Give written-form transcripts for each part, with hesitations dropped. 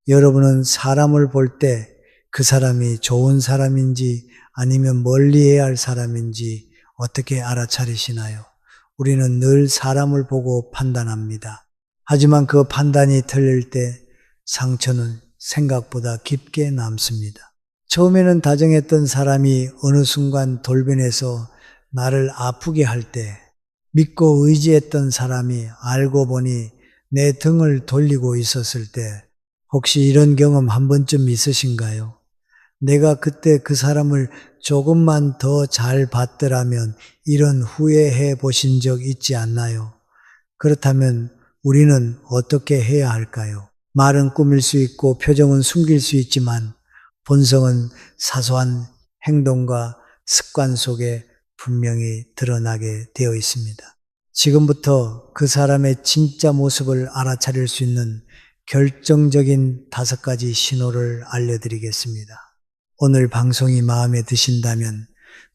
여러분은 사람을 볼 때 그 사람이 좋은 사람인지 아니면 멀리해야 할 사람인지 어떻게 알아차리시나요? 우리는 늘 사람을 보고 판단합니다. 하지만 그 판단이 틀릴 때 상처는 생각보다 깊게 남습니다. 처음에는 다정했던 사람이 어느 순간 돌변해서 나를 아프게 할 때, 믿고 의지했던 사람이 알고 보니 내 등을 돌리고 있었을 때, 혹시 이런 경험 한 번쯤 있으신가요? 내가 그때 그 사람을 조금만 더 잘 봤더라면 이런 후회해 보신 적 있지 않나요? 그렇다면 우리는 어떻게 해야 할까요? 말은 꾸밀 수 있고 표정은 숨길 수 있지만 본성은 사소한 행동과 습관 속에 분명히 드러나게 되어 있습니다. 지금부터 그 사람의 진짜 모습을 알아차릴 수 있는 결정적인 5가지 신호를 알려드리겠습니다. 오늘 방송이 마음에 드신다면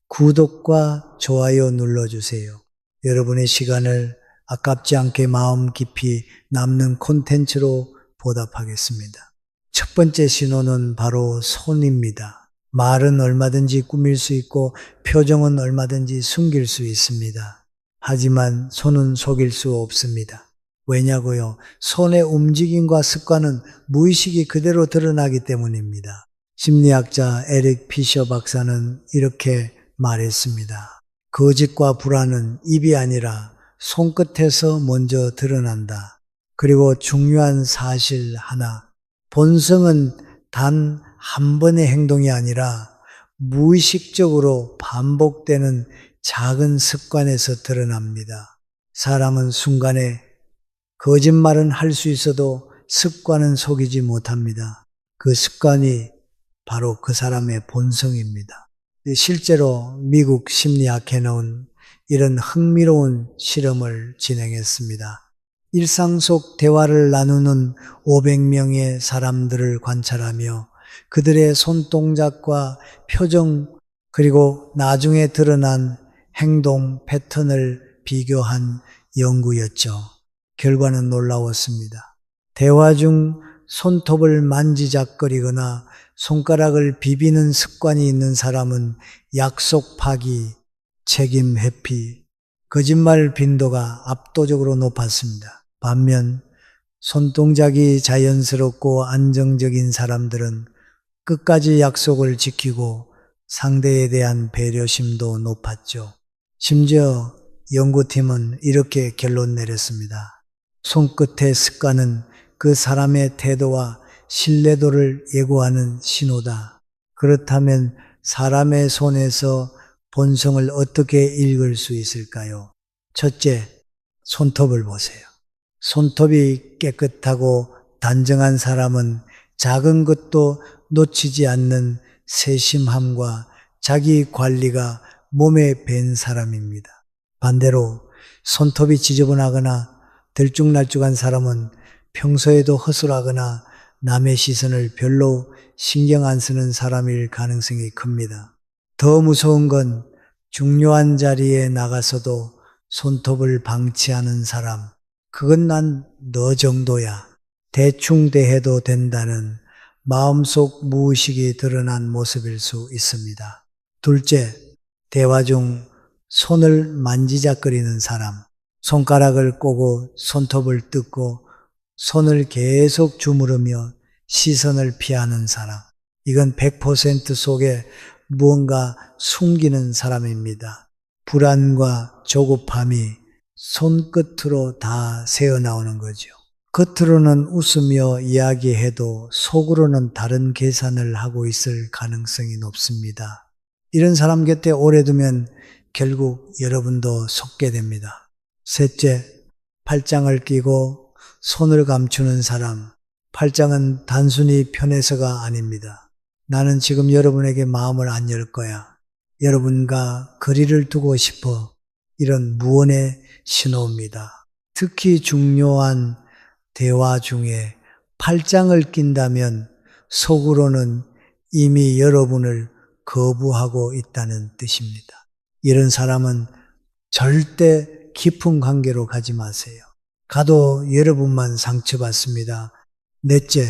구독과 좋아요 눌러주세요. 여러분의 시간을 아깝지 않게 마음 깊이 남는 콘텐츠로 보답하겠습니다. 첫 번째 신호는 바로 손입니다. 말은 얼마든지 꾸밀 수 있고 표정은 얼마든지 숨길 수 있습니다. 하지만 손은 속일 수 없습니다. 왜냐고요? 손의 움직임과 습관은 무의식이 그대로 드러나기 때문입니다. 심리학자 에릭 피셔 박사는 이렇게 말했습니다. 거짓과 불안은 입이 아니라 손끝에서 먼저 드러난다. 그리고 중요한 사실 하나, 본성은 단 한 번의 행동이 아니라 무의식적으로 반복되는 작은 습관에서 드러납니다. 사람은 순간에 거짓말은 할 수 있어도 습관은 속이지 못합니다. 그 습관이 바로 그 사람의 본성입니다. 실제로 미국 심리학회 넣은 이런 흥미로운 실험을 진행했습니다. 일상 속 대화를 나누는 500명의 사람들을 관찰하며 그들의 손동작과 표정 그리고 나중에 드러난 행동 패턴을 비교한 연구였죠. 결과는 놀라웠습니다. 대화 중 손톱을 만지작거리거나 손가락을 비비는 습관이 있는 사람은 약속 파기, 책임 회피, 거짓말 빈도가 압도적으로 높았습니다. 반면 손동작이 자연스럽고 안정적인 사람들은 끝까지 약속을 지키고 상대에 대한 배려심도 높았죠. 심지어 연구팀은 이렇게 결론 내렸습니다. 손끝의 습관은 그 사람의 태도와 신뢰도를 예고하는 신호다. 그렇다면 사람의 손에서 본성을 어떻게 읽을 수 있을까요? 첫째, 손톱을 보세요. 손톱이 깨끗하고 단정한 사람은 작은 것도 놓치지 않는 세심함과 자기 관리가 몸에 밴 사람입니다. 반대로 손톱이 지저분하거나 들쭉날쭉한 사람은 평소에도 허술하거나 남의 시선을 별로 신경 안 쓰는 사람일 가능성이 큽니다. 더 무서운 건 중요한 자리에 나가서도 손톱을 방치하는 사람, 그건 난 너 정도야. 대충 대해도 된다는 마음속 무의식이 드러난 모습일 수 있습니다. 둘째, 대화 중 손을 만지작거리는 사람, 손가락을 꼬고 손톱을 뜯고 손을 계속 주무르며 시선을 피하는 사람, 이건 100% 속에 무언가 숨기는 사람입니다. 불안과 조급함이 손끝으로 다 새어나오는 거죠. 겉으로는 웃으며 이야기해도 속으로는 다른 계산을 하고 있을 가능성이 높습니다. 이런 사람 곁에 오래 두면 결국 여러분도 속게 됩니다. 셋째, 팔짱을 끼고 손을 감추는 사람. 팔짱은 단순히 편해서가 아닙니다. 나는 지금 여러분에게 마음을 안 열 거야. 여러분과 거리를 두고 싶어. 이런 무언의 신호입니다. 특히 중요한 대화 중에 팔짱을 낀다면 속으로는 이미 여러분을 거부하고 있다는 뜻입니다. 이런 사람은 절대 깊은 관계로 가지 마세요. 가도 여러분만 상처받습니다. 넷째,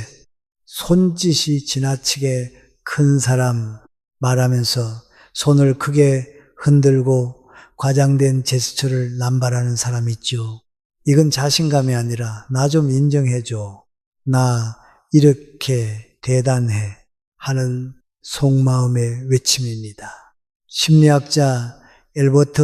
손짓이 지나치게 큰 사람 말하면서 손을 크게 흔들고 과장된 제스처를 남발하는 사람 있죠. 이건 자신감이 아니라 나 좀 인정해줘. 나 이렇게 대단해 하는 속마음의 외침입니다. 심리학자 엘버트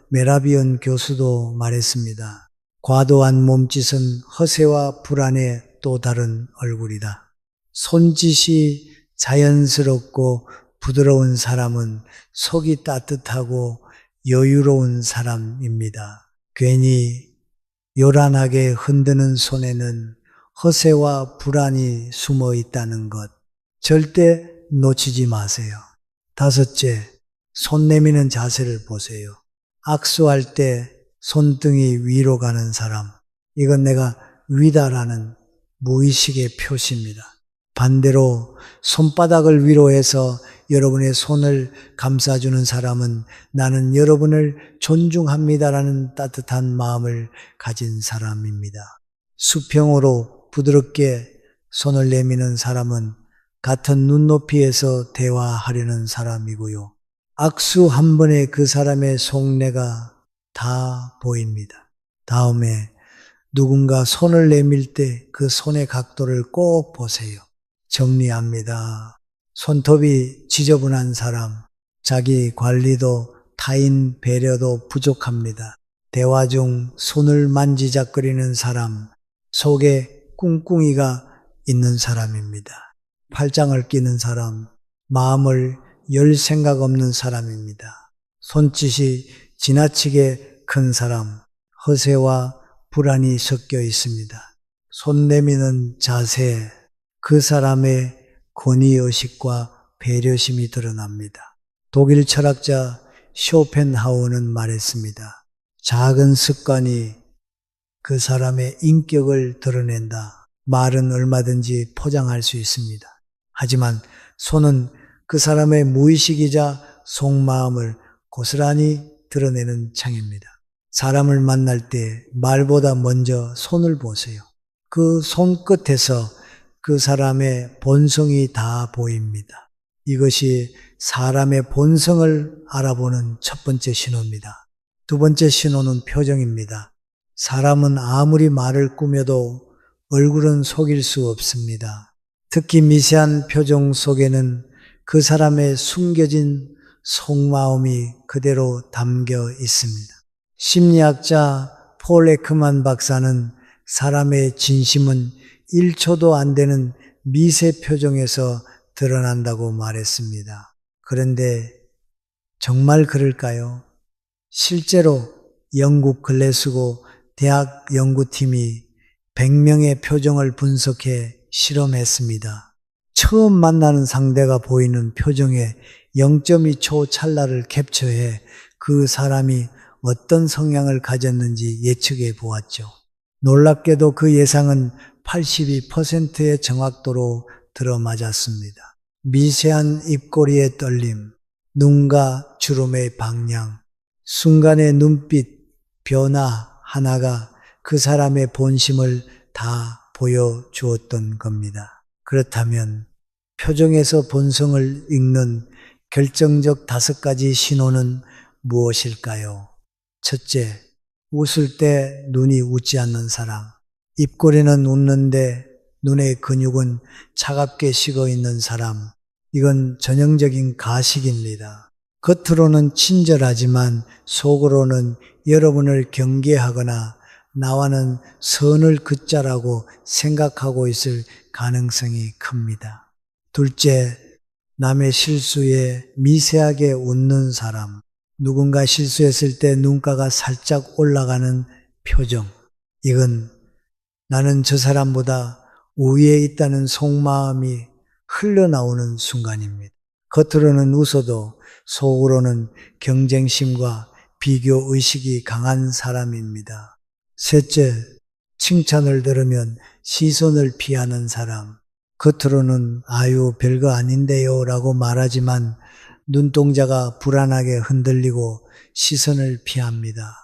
메라비언 교수도 말했습니다. 과도한 몸짓은 허세와 불안의 또 다른 얼굴이다. 손짓이 자연스럽고 부드러운 사람은 속이 따뜻하고 여유로운 사람입니다. 괜히 요란하게 흔드는 손에는 허세와 불안이 숨어 있다는 것 절대 놓치지 마세요. 다섯째, 손 내미는 자세를 보세요. 악수할 때 손등이 위로 가는 사람, 이건 내가 위다라는 무의식의 표시입니다. 반대로 손바닥을 위로 해서 여러분의 손을 감싸주는 사람은 나는 여러분을 존중합니다라는 따뜻한 마음을 가진 사람입니다. 수평으로 부드럽게 손을 내미는 사람은 같은 눈높이에서 대화하려는 사람이고요. 악수 한 번에 그 사람의 속내가 다 보입니다. 다음에 누군가 손을 내밀 때 그 손의 각도를 꼭 보세요. 정리합니다. 손톱이 지저분한 사람, 자기 관리도 타인 배려도 부족합니다. 대화 중 손을 만지작거리는 사람, 속에 꿍꿍이가 있는 사람입니다. 팔짱을 끼는 사람, 마음을 열 생각 없는 사람입니다. 손짓이 지나치게 큰 사람, 허세와 불안이 섞여 있습니다. 손 내미는 자세, 그 사람의 권위의식과 배려심이 드러납니다. 독일 철학자 쇼펜하우어는 말했습니다. 작은 습관이 그 사람의 인격을 드러낸다. 말은 얼마든지 포장할 수 있습니다. 하지만 손은 그 사람의 무의식이자 속마음을 고스란히 드러내는 창입니다. 사람을 만날 때 말보다 먼저 손을 보세요. 그 손끝에서 그 사람의 본성이 다 보입니다. 이것이 사람의 본성을 알아보는 첫 번째 신호입니다. 두 번째 신호는 표정입니다. 사람은 아무리 말을 꾸며도 얼굴은 속일 수 없습니다. 특히 미세한 표정 속에는 그 사람의 숨겨진 속마음이 그대로 담겨 있습니다. 심리학자 폴 에크만 박사는 사람의 진심은 1초도 안 되는 미세 표정에서 드러난다고 말했습니다. 그런데 정말 그럴까요? 실제로 영국 글래스고 대학 연구팀이 100명의 표정을 분석해 실험했습니다. 처음 만나는 상대가 보이는 표정의 0.2초 찰나를 캡처해 그 사람이 어떤 성향을 가졌는지 예측해 보았죠. 놀랍게도 그 예상은 82%의 정확도로 들어맞았습니다. 미세한 입꼬리의 떨림, 눈과 주름의 방향, 순간의 눈빛 변화 하나가 그 사람의 본심을 다 보여주었던 겁니다. 그렇다면 표정에서 본성을 읽는 결정적 5가지 신호는 무엇일까요? 첫째, 웃을 때 눈이 웃지 않는 사람. 입꼬리는 웃는데 눈의 근육은 차갑게 식어 있는 사람. 이건 전형적인 가식입니다. 겉으로는 친절하지만 속으로는 여러분을 경계하거나 나와는 선을 긋자라고 생각하고 있을 가능성이 큽니다. 둘째, 남의 실수에 미세하게 웃는 사람. 누군가 실수했을 때 눈가가 살짝 올라가는 표정. 이건 나는 저 사람보다 우위에 있다는 속마음이 흘러나오는 순간입니다. 겉으로는 웃어도 속으로는 경쟁심과 비교의식이 강한 사람입니다. 셋째, 칭찬을 들으면 시선을 피하는 사람. 겉으로는 아유 별거 아닌데요 라고 말하지만 눈동자가 불안하게 흔들리고 시선을 피합니다.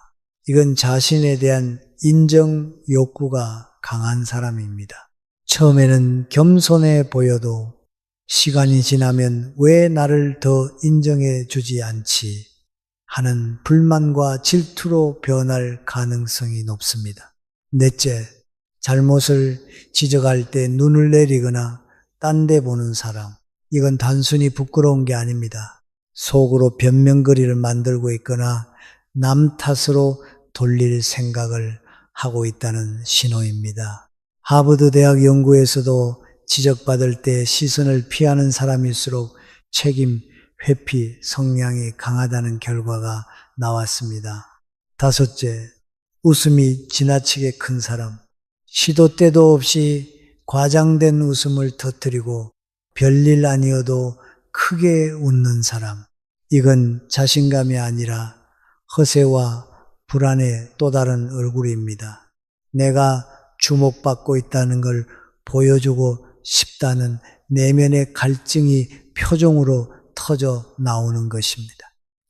이건 자신에 대한 인정 욕구가 강한 사람입니다. 처음에는 겸손해 보여도 시간이 지나면 왜 나를 더 인정해 주지 않지 하는 불만과 질투로 변할 가능성이 높습니다. 넷째, 잘못을 지적할 때 눈을 내리거나 딴 데 보는 사람. 이건 단순히 부끄러운 게 아닙니다. 속으로 변명거리를 만들고 있거나 남 탓으로 돌릴 생각을 하고 있다는 신호입니다. 하버드 대학 연구에서도 지적받을 때 시선을 피하는 사람일수록 책임, 회피 성향이 강하다는 결과가 나왔습니다. 다섯째, 웃음이 지나치게 큰 사람. 시도 때도 없이 과장된 웃음을 터뜨리고 별일 아니어도 크게 웃는 사람. 이건 자신감이 아니라 허세와 불안의 또 다른 얼굴입니다. 내가 주목받고 있다는 걸 보여주고 싶다는 내면의 갈증이 표정으로 터져 나오는 것입니다.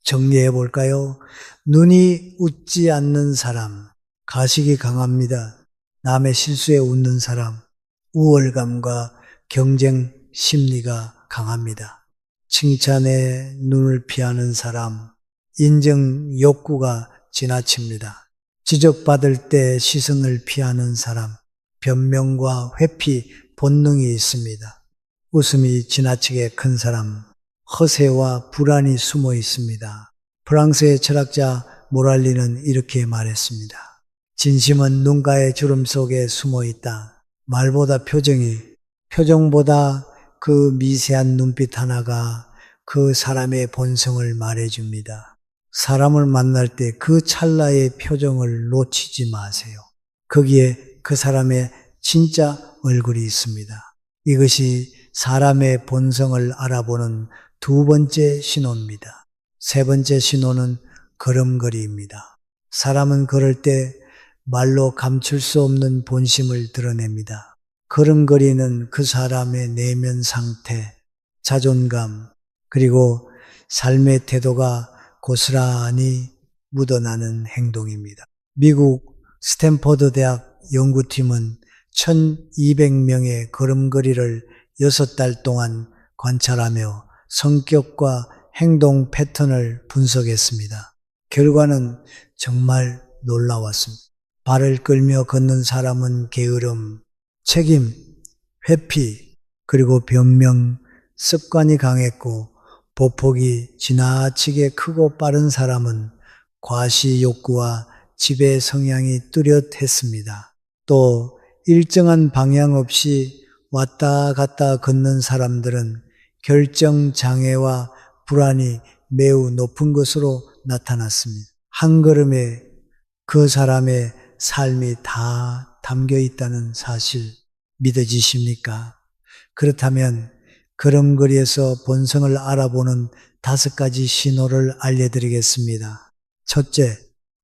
정리해 볼까요? 눈이 웃지 않는 사람, 가식이 강합니다. 남의 실수에 웃는 사람, 우월감과 경쟁 심리가 강합니다. 칭찬에 눈을 피하는 사람, 인정 욕구가 지나칩니다. 지적받을 때 시선을 피하는 사람, 변명과 회피 본능이 있습니다. 웃음이 지나치게 큰 사람, 허세와 불안이 숨어 있습니다. 프랑스의 철학자 모랄리는 이렇게 말했습니다. 진심은 눈가의 주름 속에 숨어 있다. 말보다 표정보다 그 미세한 눈빛 하나가 그 사람의 본성을 말해줍니다. 사람을 만날 때 그 찰나의 표정을 놓치지 마세요. 거기에 그 사람의 진짜 얼굴이 있습니다. 이것이 사람의 본성을 알아보는 두 번째 신호입니다. 세 번째 신호는 걸음걸이입니다. 사람은 걸을 때 말로 감출 수 없는 본심을 드러냅니다. 걸음걸이는 그 사람의 내면 상태, 자존감, 그리고 삶의 태도가 고스란히 묻어나는 행동입니다. 미국 스탠퍼드 대학 연구팀은 1200명의 걸음걸이를 6달 동안 관찰하며 성격과 행동 패턴을 분석했습니다. 결과는 정말 놀라웠습니다. 발을 끌며 걷는 사람은 게으름, 책임, 회피, 그리고 변명, 습관이 강했고 보폭이 지나치게 크고 빠른 사람은 과시 욕구와 지배 성향이 뚜렷했습니다. 또 일정한 방향 없이 왔다 갔다 걷는 사람들은 결정 장애와 불안이 매우 높은 것으로 나타났습니다. 한 걸음에 그 사람의 삶이 다 담겨 있다는 사실 믿어지십니까? 그렇다면 걸음걸이에서 본성을 알아보는 5가지 신호를 알려드리겠습니다. 첫째,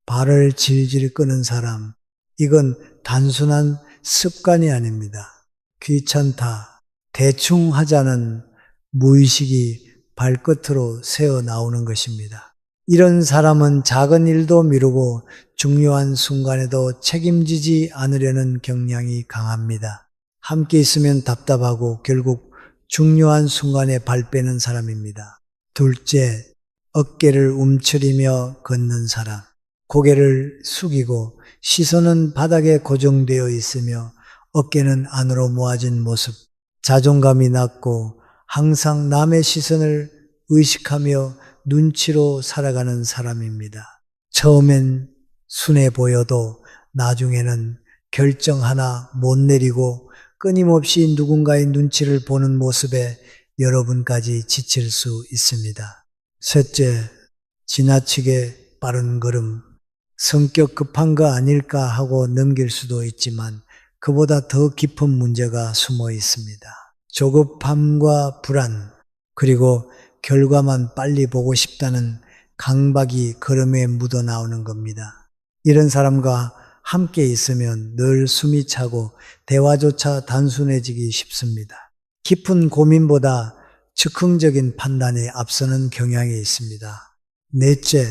발을 질질 끄는 사람. 이건 단순한 습관이 아닙니다. 귀찮다, 대충 하자는 무의식이 발끝으로 새어 나오는 것입니다. 이런 사람은 작은 일도 미루고 중요한 순간에도 책임지지 않으려는 경향이 강합니다. 함께 있으면 답답하고 결국 중요한 순간에 발 빼는 사람입니다. 둘째, 어깨를 움츠리며 걷는 사람. 고개를 숙이고 시선은 바닥에 고정되어 있으며 어깨는 안으로 모아진 모습. 자존감이 낮고 항상 남의 시선을 의식하며 눈치로 살아가는 사람입니다. 처음엔 순해 보여도 나중에는 결정 하나 못 내리고 끊임없이 누군가의 눈치를 보는 모습에 여러분까지 지칠 수 있습니다. 셋째, 지나치게 빠른 걸음. 성격 급한 거 아닐까 하고 넘길 수도 있지만 그보다 더 깊은 문제가 숨어 있습니다. 조급함과 불안, 그리고 결과만 빨리 보고 싶다는 강박이 걸음에 묻어나오는 겁니다. 이런 사람과 함께 있으면 늘 숨이 차고 대화조차 단순해지기 쉽습니다. 깊은 고민보다 즉흥적인 판단에 앞서는 경향이 있습니다. 넷째,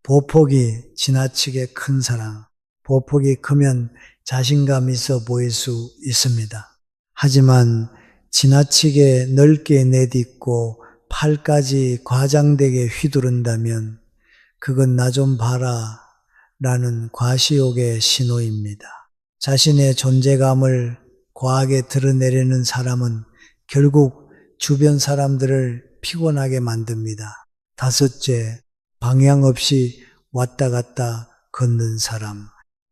보폭이 지나치게 큰 사람. 보폭이 크면 자신감 있어 보일 수 있습니다. 하지만 지나치게 넓게 내딛고 팔까지 과장되게 휘두른다면 그건 나 좀 봐라 라는 과시욕의 신호입니다. 자신의 존재감을 과하게 드러내려는 사람은 결국 주변 사람들을 피곤하게 만듭니다. 다섯째, 방향 없이 왔다 갔다 걷는 사람.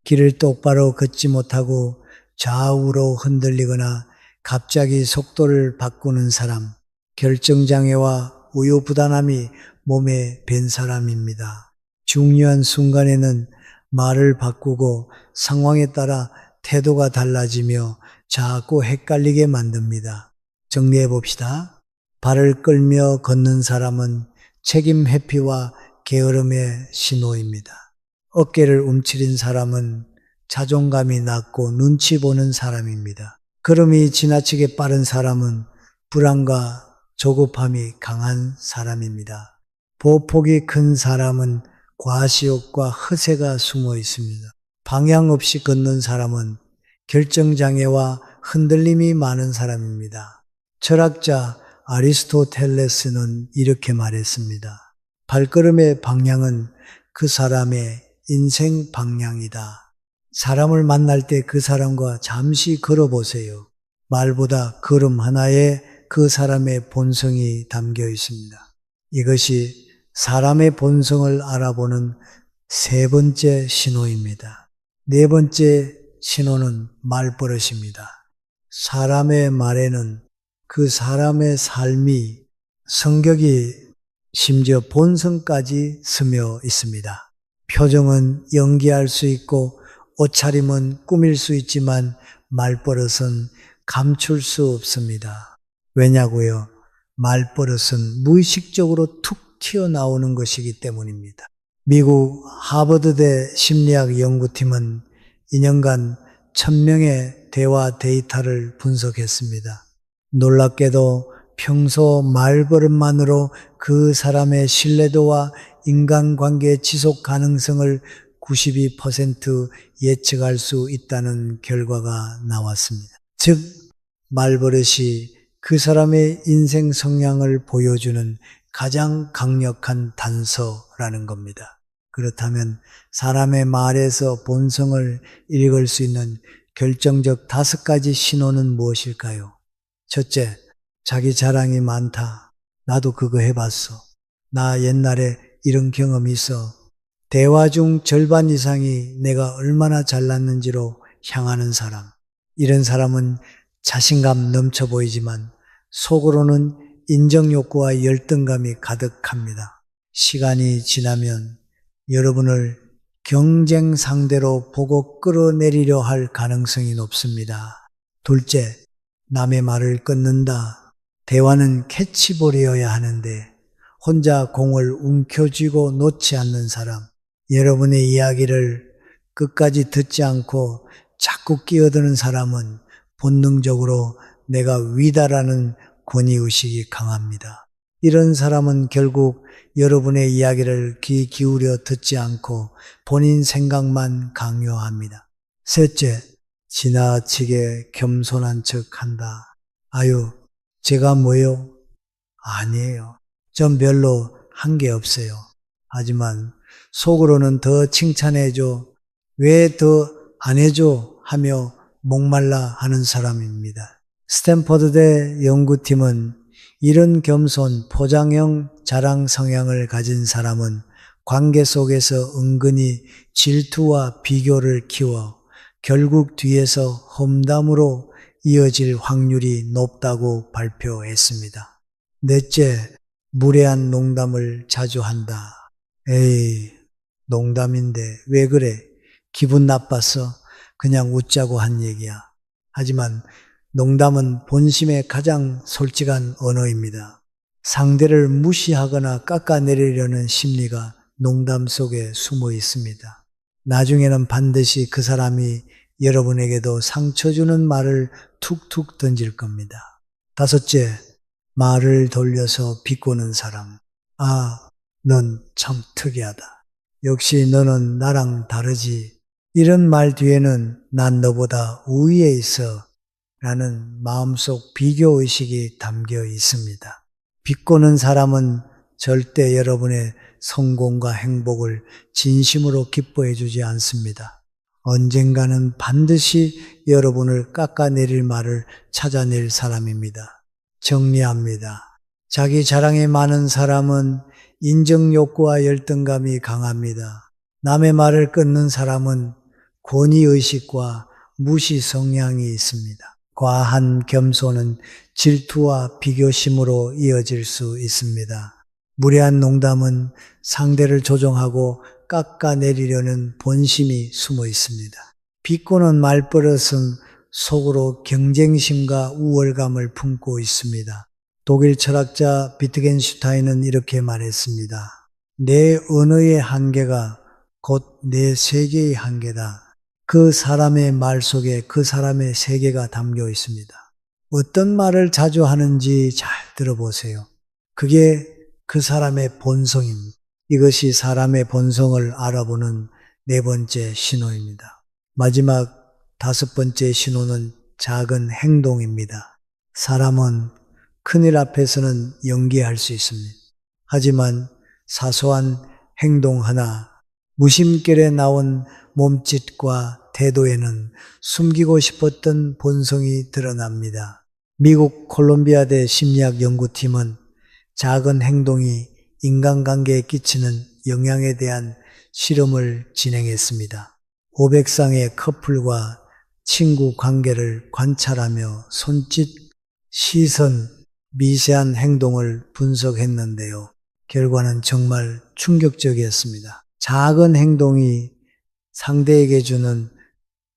길을 똑바로 걷지 못하고 좌우로 흔들리거나 갑자기 속도를 바꾸는 사람. 결정장애와 우유부단함이 몸에 밴 사람입니다. 중요한 순간에는 말을 바꾸고 상황에 따라 태도가 달라지며 자꾸 헷갈리게 만듭니다. 정리해 봅시다. 발을 끌며 걷는 사람은 책임 회피와 게으름의 신호입니다. 어깨를 움츠린 사람은 자존감이 낮고 눈치 보는 사람입니다. 걸음이 지나치게 빠른 사람은 불안과 조급함이 강한 사람입니다. 보폭이 큰 사람은 과시욕과 허세가 숨어 있습니다. 방향 없이 걷는 사람은 결정장애와 흔들림이 많은 사람입니다. 철학자 아리스토텔레스는 이렇게 말했습니다. 발걸음의 방향은 그 사람의 인생 방향이다. 사람을 만날 때 그 사람과 잠시 걸어보세요. 말보다 걸음 하나에 그 사람의 본성이 담겨 있습니다. 이것이 사람의 본성을 알아보는 세 번째 신호입니다. 네 번째 신호는 말버릇입니다. 사람의 말에는 그 사람의 삶이, 성격이, 심지어 본성까지 스며 있습니다. 표정은 연기할 수 있고 옷차림은 꾸밀 수 있지만 말버릇은 감출 수 없습니다. 왜냐고요? 말버릇은 무의식적으로 툭 튀어나오는 것이기 때문입니다. 미국 하버드대 심리학 연구팀은 2년간 1000명의 대화 데이터를 분석했습니다. 놀랍게도 평소 말버릇만으로 그 사람의 신뢰도와 인간관계 지속 가능성을 92% 예측할 수 있다는 결과가 나왔습니다. 즉, 말버릇이 그 사람의 인생 성향을 보여주는 가장 강력한 단서라는 겁니다. 그렇다면 사람의 말에서 본성을 읽을 수 있는 결정적 5가지 신호는 무엇일까요? 첫째, 자기 자랑이 많다. 나도 그거 해봤어. 나 옛날에 이런 경험이 있어. 대화 중 절반 이상이 내가 얼마나 잘났는지로 향하는 사람. 이런 사람은 자신감 넘쳐 보이지만 속으로는 인정욕구와 열등감이 가득합니다. 시간이 지나면 여러분을 경쟁 상대로 보고 끌어내리려 할 가능성이 높습니다. 둘째, 남의 말을 끊는다. 대화는 캐치볼이어야 하는데 혼자 공을 움켜쥐고 놓지 않는 사람. 여러분의 이야기를 끝까지 듣지 않고 자꾸 끼어드는 사람은 본능적으로 내가 위다라는 권위의식이 강합니다. 이런 사람은 결국 여러분의 이야기를 귀 기울여 듣지 않고 본인 생각만 강요합니다. 셋째, 지나치게 겸손한 척한다. 아유, 제가 뭐요? 아니에요. 전 별로 한 게 없어요. 하지만 속으로는 더 칭찬해줘. 왜 더 안 해줘? 하며 목말라 하는 사람입니다. 스탠퍼드대 연구팀은 이런 겸손, 포장형 자랑 성향을 가진 사람은 관계 속에서 은근히 질투와 비교를 키워 결국 뒤에서 험담으로 이어질 확률이 높다고 발표했습니다. 넷째, 무례한 농담을 자주 한다. 에이, 농담인데 왜 그래? 기분 나빴어? 그냥 웃자고 한 얘기야. 하지만 농담은 본심의 가장 솔직한 언어입니다. 상대를 무시하거나 깎아내리려는 심리가 농담 속에 숨어 있습니다. 나중에는 반드시 그 사람이 여러분에게도 상처 주는 말을 툭툭 던질 겁니다. 다섯째, 말을 돌려서 비꼬는 사람. 아, 넌 참 특이하다. 역시 너는 나랑 다르지. 이런 말 뒤에는 난 너보다 우위에 있어. 라는 마음속 비교의식이 담겨 있습니다. 비꼬는 사람은 절대 여러분의 성공과 행복을 진심으로 기뻐해 주지 않습니다. 언젠가는 반드시 여러분을 깎아내릴 말을 찾아낼 사람입니다. 정리합니다. 자기 자랑이 많은 사람은 인정 욕구와 열등감이 강합니다. 남의 말을 끊는 사람은 권위의식과 무시 성향이 있습니다. 과한 겸손은 질투와 비교심으로 이어질 수 있습니다. 무례한 농담은 상대를 조종하고 깎아내리려는 본심이 숨어 있습니다. 비꼬는 말버릇은 속으로 경쟁심과 우월감을 품고 있습니다. 독일 철학자 비트겐슈타인은 이렇게 말했습니다. 내 언어의 한계가 곧 내 세계의 한계다. 그 사람의 말 속에 그 사람의 세계가 담겨 있습니다. 어떤 말을 자주 하는지 잘 들어보세요. 그게 그 사람의 본성입니다. 이것이 사람의 본성을 알아보는 네 번째 신호입니다. 마지막 다섯 번째 신호는 작은 행동입니다. 사람은 큰일 앞에서는 연기할 수 있습니다. 하지만 사소한 행동 하나, 무심결에 나온 몸짓과 태도에는 숨기고 싶었던 본성이 드러납니다. 미국 콜롬비아대 심리학 연구팀은 작은 행동이 인간관계에 끼치는 영향에 대한 실험을 진행했습니다. 500쌍의 커플과 친구 관계를 관찰하며 손짓, 시선, 미세한 행동을 분석했는데요. 결과는 정말 충격적이었습니다. 작은 행동이 상대에게 주는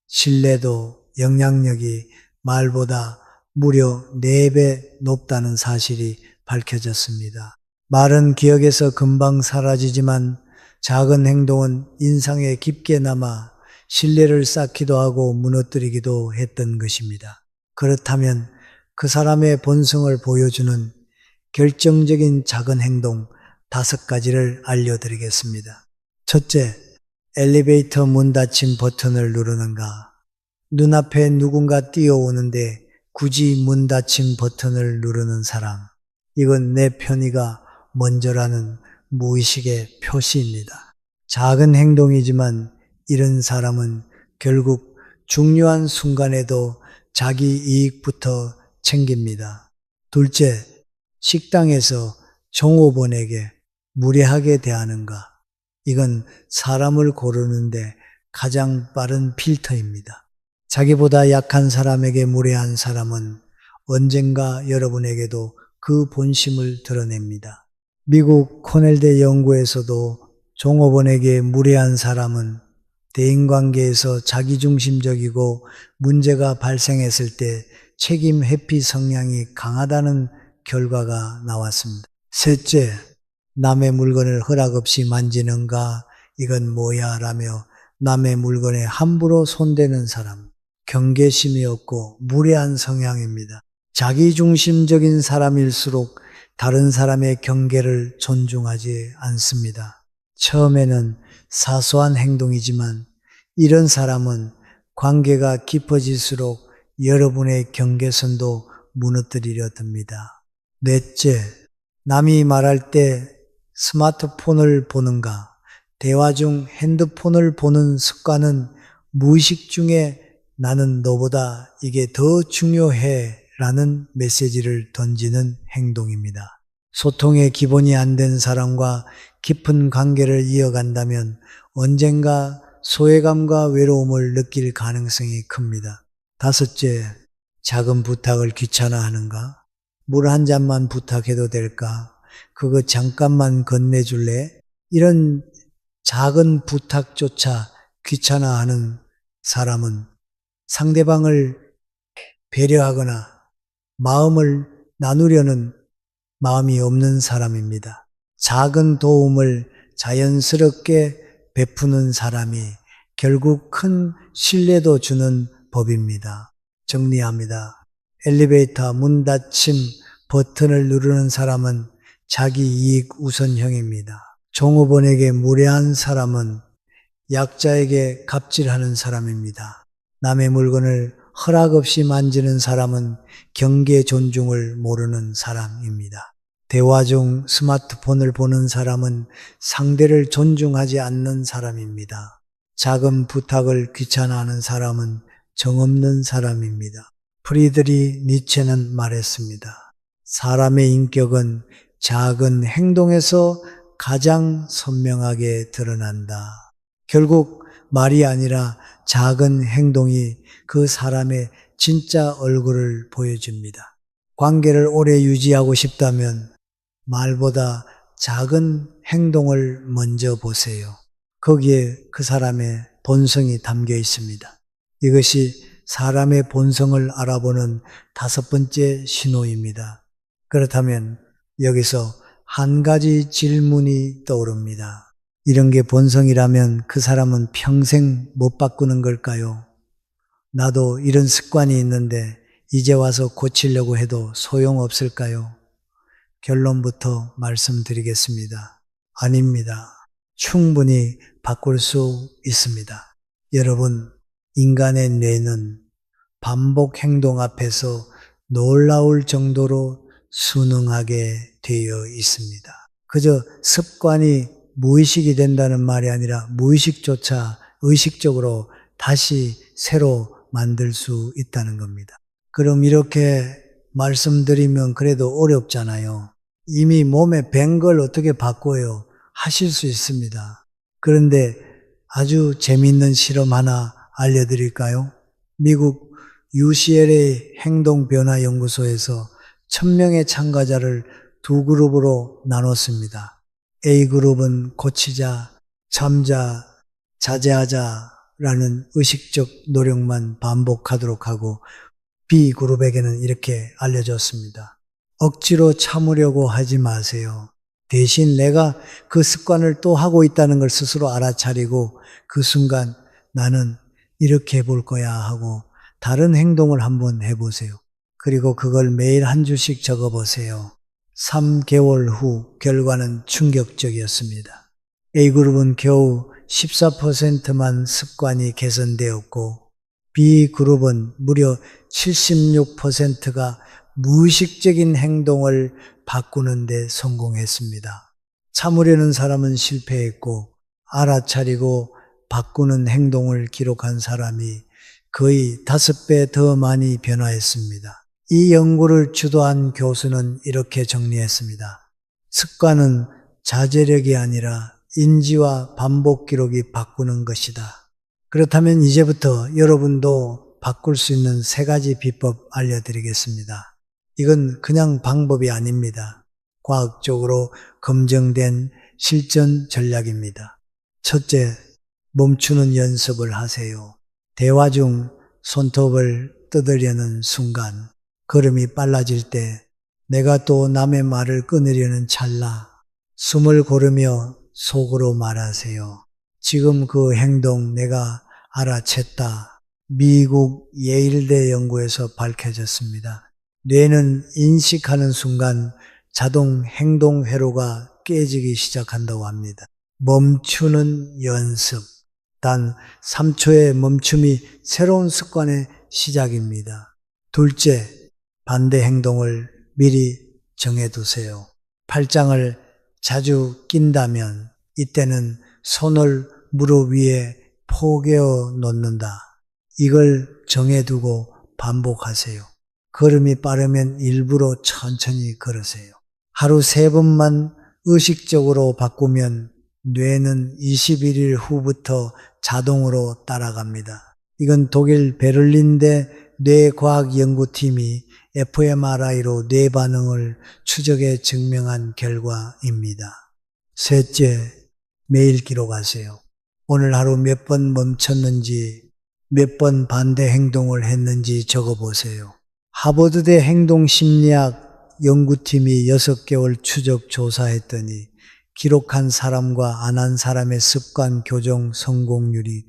신뢰도, 영향력이 말보다 무려 4배 높다는 사실이 밝혀졌습니다. 말은 기억에서 금방 사라지지만 작은 행동은 인상에 깊게 남아 신뢰를 쌓기도 하고 무너뜨리기도 했던 것입니다. 그렇다면 그 사람의 본성을 보여주는 결정적인 작은 행동 5가지를 알려드리겠습니다. 첫째, 엘리베이터 문 닫힘 버튼을 누르는가? 눈앞에 누군가 뛰어오는데 굳이 문 닫힘 버튼을 누르는 사람. 이건 내 편의가 먼저라는 무의식의 표시입니다. 작은 행동이지만 이런 사람은 결국 중요한 순간에도 자기 이익부터 챙깁니다. 둘째, 식당에서 종업원에게 무례하게 대하는가? 이건 사람을 고르는데 가장 빠른 필터입니다. 자기보다 약한 사람에게 무례한 사람은 언젠가 여러분에게도 그 본심을 드러냅니다. 미국 코넬대 연구에서도 종업원에게 무례한 사람은 대인관계에서 자기중심적이고 문제가 발생했을 때 책임 회피 성향이 강하다는 결과가 나왔습니다. 셋째, 남의 물건을 허락 없이 만지는가? 이건 뭐야? 라며 남의 물건에 함부로 손대는 사람. 경계심이 없고 무례한 성향입니다. 자기중심적인 사람일수록 다른 사람의 경계를 존중하지 않습니다. 처음에는 사소한 행동이지만 이런 사람은 관계가 깊어질수록 여러분의 경계선도 무너뜨리려 듭니다. 넷째, 남이 말할 때 스마트폰을 보는가? 대화 중 핸드폰을 보는 습관은 무의식 중에 나는 너보다 이게 더 중요해 라는 메시지를 던지는 행동입니다. 소통의 기본이 안 된 사람과 깊은 관계를 이어간다면 언젠가 소외감과 외로움을 느낄 가능성이 큽니다. 다섯째, 작은 부탁을 귀찮아하는가? 물 한 잔만 부탁해도 될까? 그거 잠깐만 건네줄래? 이런 작은 부탁조차 귀찮아하는 사람은 상대방을 배려하거나 마음을 나누려는 마음이 없는 사람입니다. 작은 도움을 자연스럽게 베푸는 사람이 결국 큰 신뢰도 주는 법입니다. 정리합니다. 엘리베이터 문 닫힘 버튼을 누르는 사람은 자기 이익 우선형입니다. 종업원에게 무례한 사람은 약자에게 갑질하는 사람입니다. 남의 물건을 허락 없이 만지는 사람은 경계 존중을 모르는 사람입니다. 대화 중 스마트폰을 보는 사람은 상대를 존중하지 않는 사람입니다. 작은 부탁을 귀찮아하는 사람은 정없는 사람입니다. 프리드리 니체는 말했습니다. 사람의 인격은 작은 행동에서 가장 선명하게 드러난다. 결국 말이 아니라 작은 행동이 그 사람의 진짜 얼굴을 보여줍니다. 관계를 오래 유지하고 싶다면 말보다 작은 행동을 먼저 보세요. 거기에 그 사람의 본성이 담겨 있습니다. 이것이 사람의 본성을 알아보는 5번째 신호입니다. 그렇다면 여기서 한 가지 질문이 떠오릅니다. 이런 게 본성이라면 그 사람은 평생 못 바꾸는 걸까요? 나도 이런 습관이 있는데 이제 와서 고치려고 해도 소용없을까요? 결론부터 말씀드리겠습니다. 아닙니다. 충분히 바꿀 수 있습니다. 여러분, 인간의 뇌는 반복 행동 앞에서 놀라울 정도로 순응하게 되어 있습니다. 그저 습관이 무의식이 된다는 말이 아니라 무의식조차 의식적으로 다시 새로 만들 수 있다는 겁니다. 그럼 이렇게 말씀드리면 그래도 어렵잖아요. 이미 몸에 밴 걸 어떻게 바꿔요? 하실 수 있습니다. 그런데 아주 재미있는 실험 하나 알려드릴까요? 미국 UCLA 행동변화연구소에서 1000명의 참가자를 2그룹으로 나눴습니다. A그룹은 고치자, 참자, 자제하자라는 의식적 노력만 반복하도록 하고 B그룹에게는 이렇게 알려줬습니다. 억지로 참으려고 하지 마세요. 대신 내가 그 습관을 또 하고 있다는 걸 스스로 알아차리고 그 순간 나는 이렇게 해볼 거야 하고 다른 행동을 한번 해보세요. 그리고 그걸 매일 한 줄씩 적어보세요. 3개월 후 결과는 충격적이었습니다. A그룹은 겨우 14%만 습관이 개선되었고 B그룹은 무려 76%가 무의식적인 행동을 바꾸는데 성공했습니다. 참으려는 사람은 실패했고 알아차리고 바꾸는 행동을 기록한 사람이 거의 5배 더 많이 변화했습니다. 이 연구를 주도한 교수는 이렇게 정리했습니다. 습관은 자제력이 아니라 인지와 반복 기록이 바꾸는 것이다. 그렇다면 이제부터 여러분도 바꿀 수 있는 3가지 비법 알려드리겠습니다. 이건 그냥 방법이 아닙니다. 과학적으로 검증된 실전 전략입니다. 첫째, 멈추는 연습을 하세요. 대화 중 손톱을 뜯으려는 순간, 걸음이 빨라질 때, 내가 또 남의 말을 끊으려는 찰나, 숨을 고르며 속으로 말하세요. 지금 그 행동 내가 알아챘다. 미국 예일대 연구에서 밝혀졌습니다. 뇌는 인식하는 순간 자동 행동 회로가 깨지기 시작한다고 합니다. 멈추는 연습. 단 3초의 멈춤이 새로운 습관의 시작입니다. 둘째, 반대 행동을 미리 정해두세요. 팔짱을 자주 낀다면 이때는 손을 무릎 위에 포개어 놓는다. 이걸 정해두고 반복하세요. 걸음이 빠르면 일부러 천천히 걸으세요. 하루 3번만 의식적으로 바꾸면 뇌는 21일 후부터 자동으로 따라갑니다. 이건 독일 베를린대 뇌과학연구팀이 fMRI로 뇌 반응을 추적해 증명한 결과입니다. 셋째, 매일 기록하세요. 오늘 하루 몇 번 멈췄는지, 몇 번 반대 행동을 했는지 적어보세요. 하버드대 행동심리학 연구팀이 6개월 추적 조사했더니 기록한 사람과 안 한 사람의 습관 교정 성공률이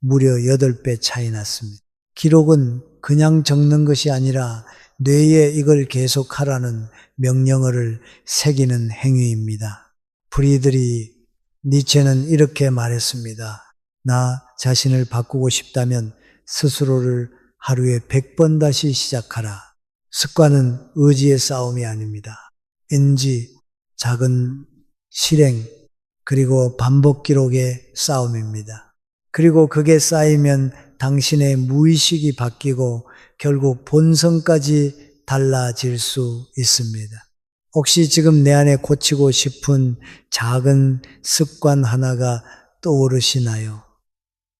무려 8배 차이 났습니다. 기록은 그냥 적는 것이 아니라 뇌에 이걸 계속하라는 명령어를 새기는 행위입니다. 프리드리 니체는 이렇게 말했습니다. 나 자신을 바꾸고 싶다면 스스로를 하루에 100번 다시 시작하라. 습관은 의지의 싸움이 아닙니다. 인지, 작은 실행, 그리고 반복 기록의 싸움입니다. 그리고 그게 쌓이면 당신의 무의식이 바뀌고 결국 본성까지 달라질 수 있습니다. 혹시 지금 내 안에 고치고 싶은 작은 습관 하나가 떠오르시나요?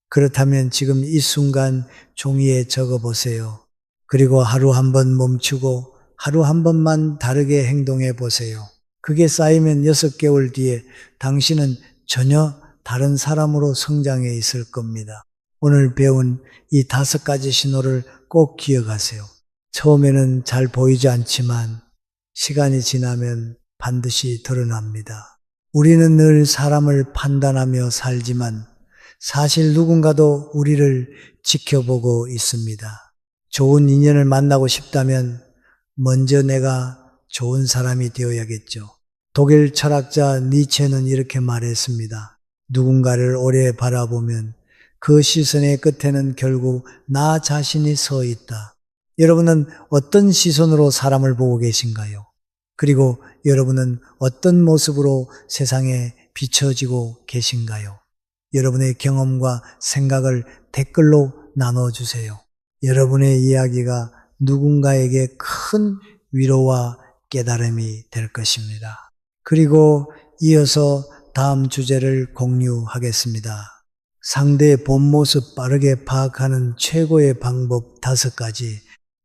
그렇다면 지금 이 순간 종이에 적어 보세요. 그리고 하루 한 번 멈추고 하루 한 번만 다르게 행동해 보세요. 그게 쌓이면 6개월 뒤에 당신은 전혀 다른 사람으로 성장해 있을 겁니다. 오늘 배운 이 5가지 신호를 꼭 기억하세요. 처음에는 잘 보이지 않지만 시간이 지나면 반드시 드러납니다. 우리는 늘 사람을 판단하며 살지만 사실 누군가도 우리를 지켜보고 있습니다. 좋은 인연을 만나고 싶다면 먼저 내가 좋은 사람이 되어야겠죠. 독일 철학자 니체는 이렇게 말했습니다. 누군가를 오래 바라보면 그 시선의 끝에는 결국 나 자신이 서 있다. 여러분은 어떤 시선으로 사람을 보고 계신가요? 그리고 여러분은 어떤 모습으로 세상에 비춰지고 계신가요? 여러분의 경험과 생각을 댓글로 나눠주세요. 여러분의 이야기가 누군가에게 큰 위로와 깨달음이 될 것입니다. 그리고 이어서 다음 주제를 공유하겠습니다. 상대의 본 모습 빠르게 파악하는 최고의 방법 5가지.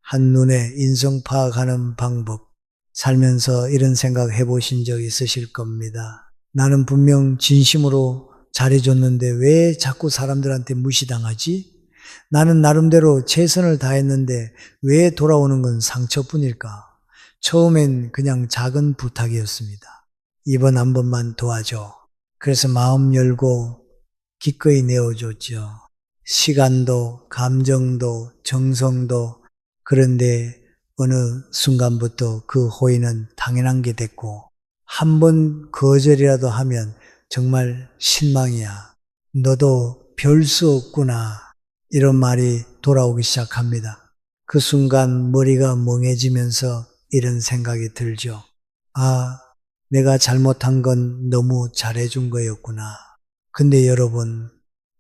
한눈에 인성 파악하는 방법. 살면서 이런 생각 해보신 적 있으실 겁니다. 나는 분명 진심으로 잘해줬는데 왜 자꾸 사람들한테 무시당하지? 나는 나름대로 최선을 다했는데 왜 돌아오는 건 상처뿐일까? 처음엔 그냥 작은 부탁이었습니다. 이번 한 번만 도와줘. 그래서 마음 열고 기꺼이 내어줬죠. 시간도, 감정도, 정성도. 그런데 어느 순간부터 그 호의는 당연한 게 됐고 한 번 거절이라도 하면 정말 실망이야. 너도 별 수 없구나. 이런 말이 돌아오기 시작합니다. 그 순간 머리가 멍해지면서 이런 생각이 들죠. 아, 내가 잘못한 건 너무 잘해준 거였구나. 근데 여러분,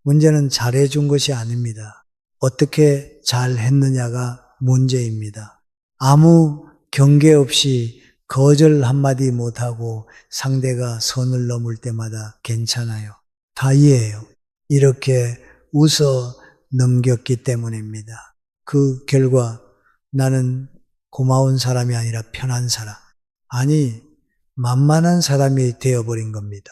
문제는 잘해준 것이 아닙니다. 어떻게 잘했느냐가 문제입니다. 아무 경계 없이 거절 한마디 못하고 상대가 선을 넘을 때마다 괜찮아요. 다 이해해요. 이렇게 웃어 넘겼기 때문입니다. 그 결과 나는 고마운 사람이 아니라 편한 사람. 아니, 만만한 사람이 되어버린 겁니다.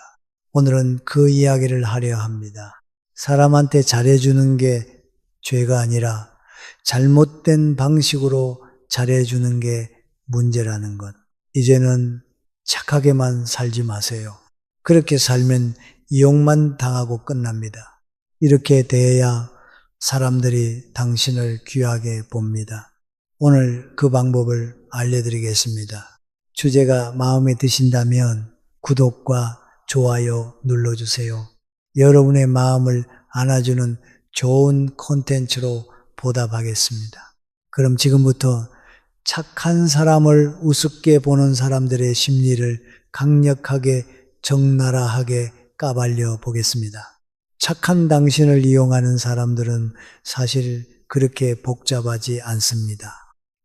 오늘은 그 이야기를 하려 합니다. 사람한테 잘해주는 게 죄가 아니라 잘못된 방식으로 잘해주는 게 문제라는 것. 이제는 착하게만 살지 마세요. 그렇게 살면 이용만 당하고 끝납니다. 이렇게 대해야 사람들이 당신을 귀하게 봅니다. 오늘 그 방법을 알려드리겠습니다. 주제가 마음에 드신다면 구독과 좋아요 눌러주세요. 여러분의 마음을 안아주는 좋은 콘텐츠로 보답하겠습니다. 그럼 지금부터 착한 사람을 우습게 보는 사람들의 심리를 강력하게 적나라하게 까발려 보겠습니다. 착한 당신을 이용하는 사람들은 사실 그렇게 복잡하지 않습니다.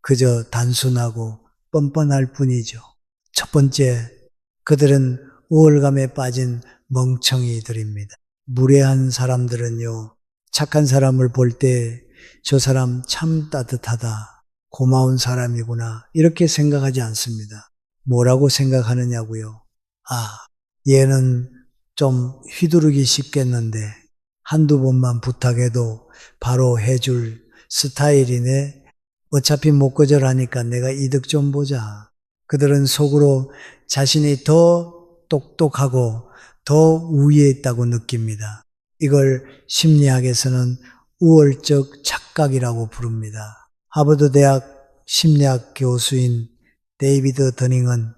그저 단순하고 뻔뻔할 뿐이죠. 첫 번째, 그들은 우월감에 빠진 멍청이들입니다. 무례한 사람들은요, 착한 사람을 볼 때 저 사람 참 따뜻하다, 고마운 사람이구나 이렇게 생각하지 않습니다. 뭐라고 생각하느냐고요? 아, 얘는 좀 휘두르기 쉽겠는데 한두 번만 부탁해도 바로 해줄 스타일이네. 어차피 못 거절하니까 내가 이득 좀 보자. 그들은 속으로 자신이 더 똑똑하고 더 위에 있다고 느낍니다. 이걸 심리학에서는 우월적 착각이라고 부릅니다. 하버드 대학 심리학 교수인 데이비드 더닝은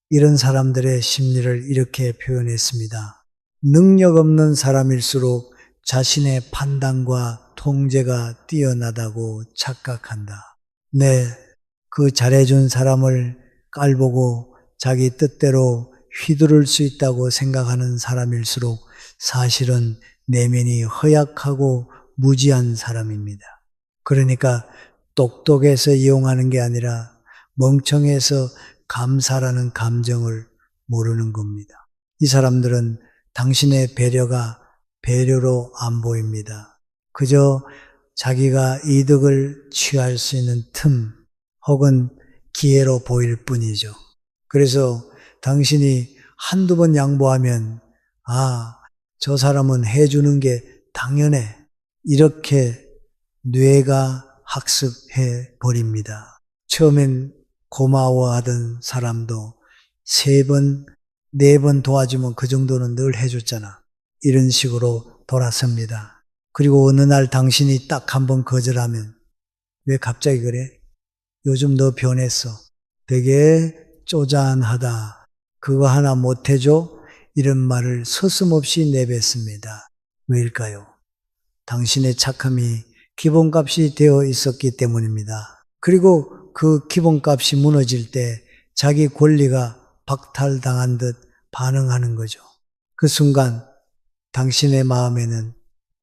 이런 사람들의 심리를 이렇게 표현했습니다. 능력 없는 사람일수록 자신의 판단과 통제가 뛰어나다고 착각한다. 네, 그 잘해준 사람을 깔보고 자기 뜻대로 휘두를 수 있다고 생각하는 사람일수록 사실은 내면이 허약하고 무지한 사람입니다. 그러니까 똑똑해서 이용하는 게 아니라 멍청해서 감사라는 감정을 모르는 겁니다. 이 사람들은 당신의 배려가 배려로 안 보입니다. 그저 자기가 이득을 취할 수 있는 틈 혹은 기회로 보일 뿐이죠. 그래서 당신이 한두 번 양보하면 저 사람은 해주는 게 당연해. 이렇게 뇌가 학습해 버립니다. 처음엔 고마워하던 사람도 3번, 4번 도와주면 그 정도는 늘 해줬잖아. 이런 식으로 돌아섭니다. 그리고 어느 날 당신이 딱 1번 거절하면 왜 갑자기 그래? 요즘 너 변했어. 되게 쪼잔하다. 그거 하나 못 해줘? 이런 말을 서슴없이 내뱉습니다. 왜일까요? 당신의 착함이 기본값이 되어 있었기 때문입니다. 그리고 그 기본값이 무너질 때 자기 권리가 박탈당한 듯 반응하는 거죠. 그 순간 당신의 마음에는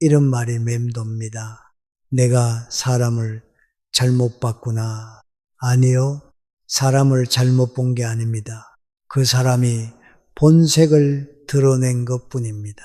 이런 말이 맴돕니다. 내가 사람을 잘못 봤구나. 아니요. 사람을 잘못 본 게 아닙니다. 그 사람이 본색을 드러낸 것뿐입니다.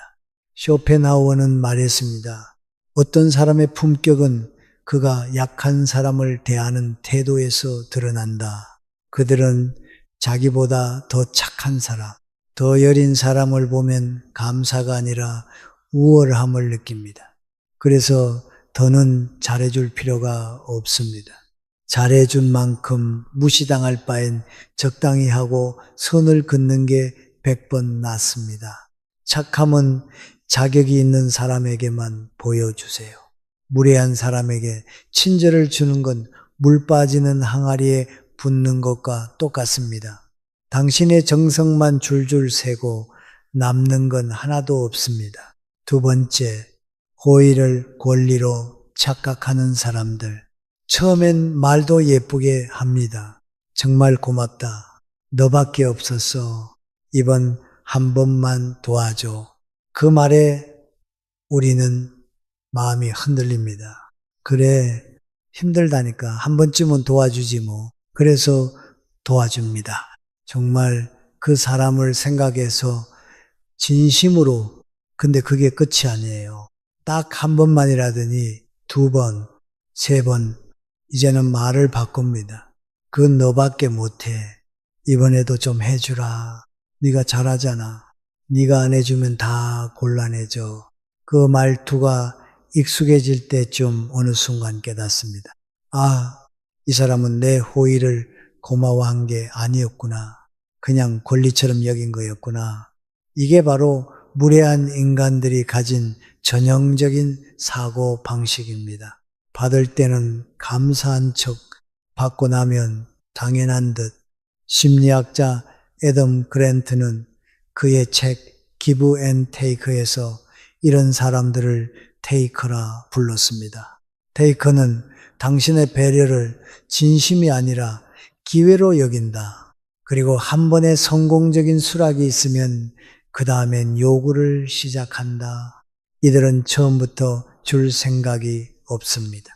쇼펜하우어는 말했습니다. 어떤 사람의 품격은 그가 약한 사람을 대하는 태도에서 드러난다. 그들은 자기보다 더 착한 사람, 더 여린 사람을 보면 감사가 아니라 우월함을 느낍니다. 그래서 더는 잘해줄 필요가 없습니다. 잘해준 만큼 무시당할 바엔 적당히 하고 선을 긋는 게 100번 낫습니다. 착함은 자격이 있는 사람에게만 보여주세요. 무례한 사람에게 친절을 주는 건 물 빠지는 항아리에 붓는 것과 똑같습니다. 당신의 정성만 줄줄 세고 남는 건 하나도 없습니다. 2번째, 호의를 권리로 착각하는 사람들. 처음엔 말도 예쁘게 합니다. 정말 고맙다. 너밖에 없었어. 이번 한 번만 도와줘. 그 말에 우리는 마음이 흔들립니다. 그래, 힘들다니까 한 번쯤은 도와주지 뭐. 그래서 도와줍니다. 정말 그 사람을 생각해서 진심으로. 근데 그게 끝이 아니에요. 딱 한 번만이라더니 2번, 3번, 이제는 말을 바꿉니다. 그건 너밖에 못해. 이번에도 좀 해주라. 네가 잘하잖아. 네가 안 해주면 다 곤란해져. 그 말투가 익숙해질 때쯤 어느 순간 깨닫습니다. 이 사람은 내 호의를 고마워한 게 아니었구나. 그냥 권리처럼 여긴 거였구나. 이게 바로 무례한 인간들이 가진 전형적인 사고 방식입니다. 받을 때는 감사한 척, 받고 나면 당연한 듯. 심리학자 애덤 그랜트는 그의 책 기브 앤 테이크에서 이런 사람들을 테이커라 불렀습니다. 테이커는 당신의 배려를 진심이 아니라 기회로 여긴다. 그리고 한 번의 성공적인 수락이 있으면 그 다음엔 요구를 시작한다. 이들은 처음부터 줄 생각이 없습니다.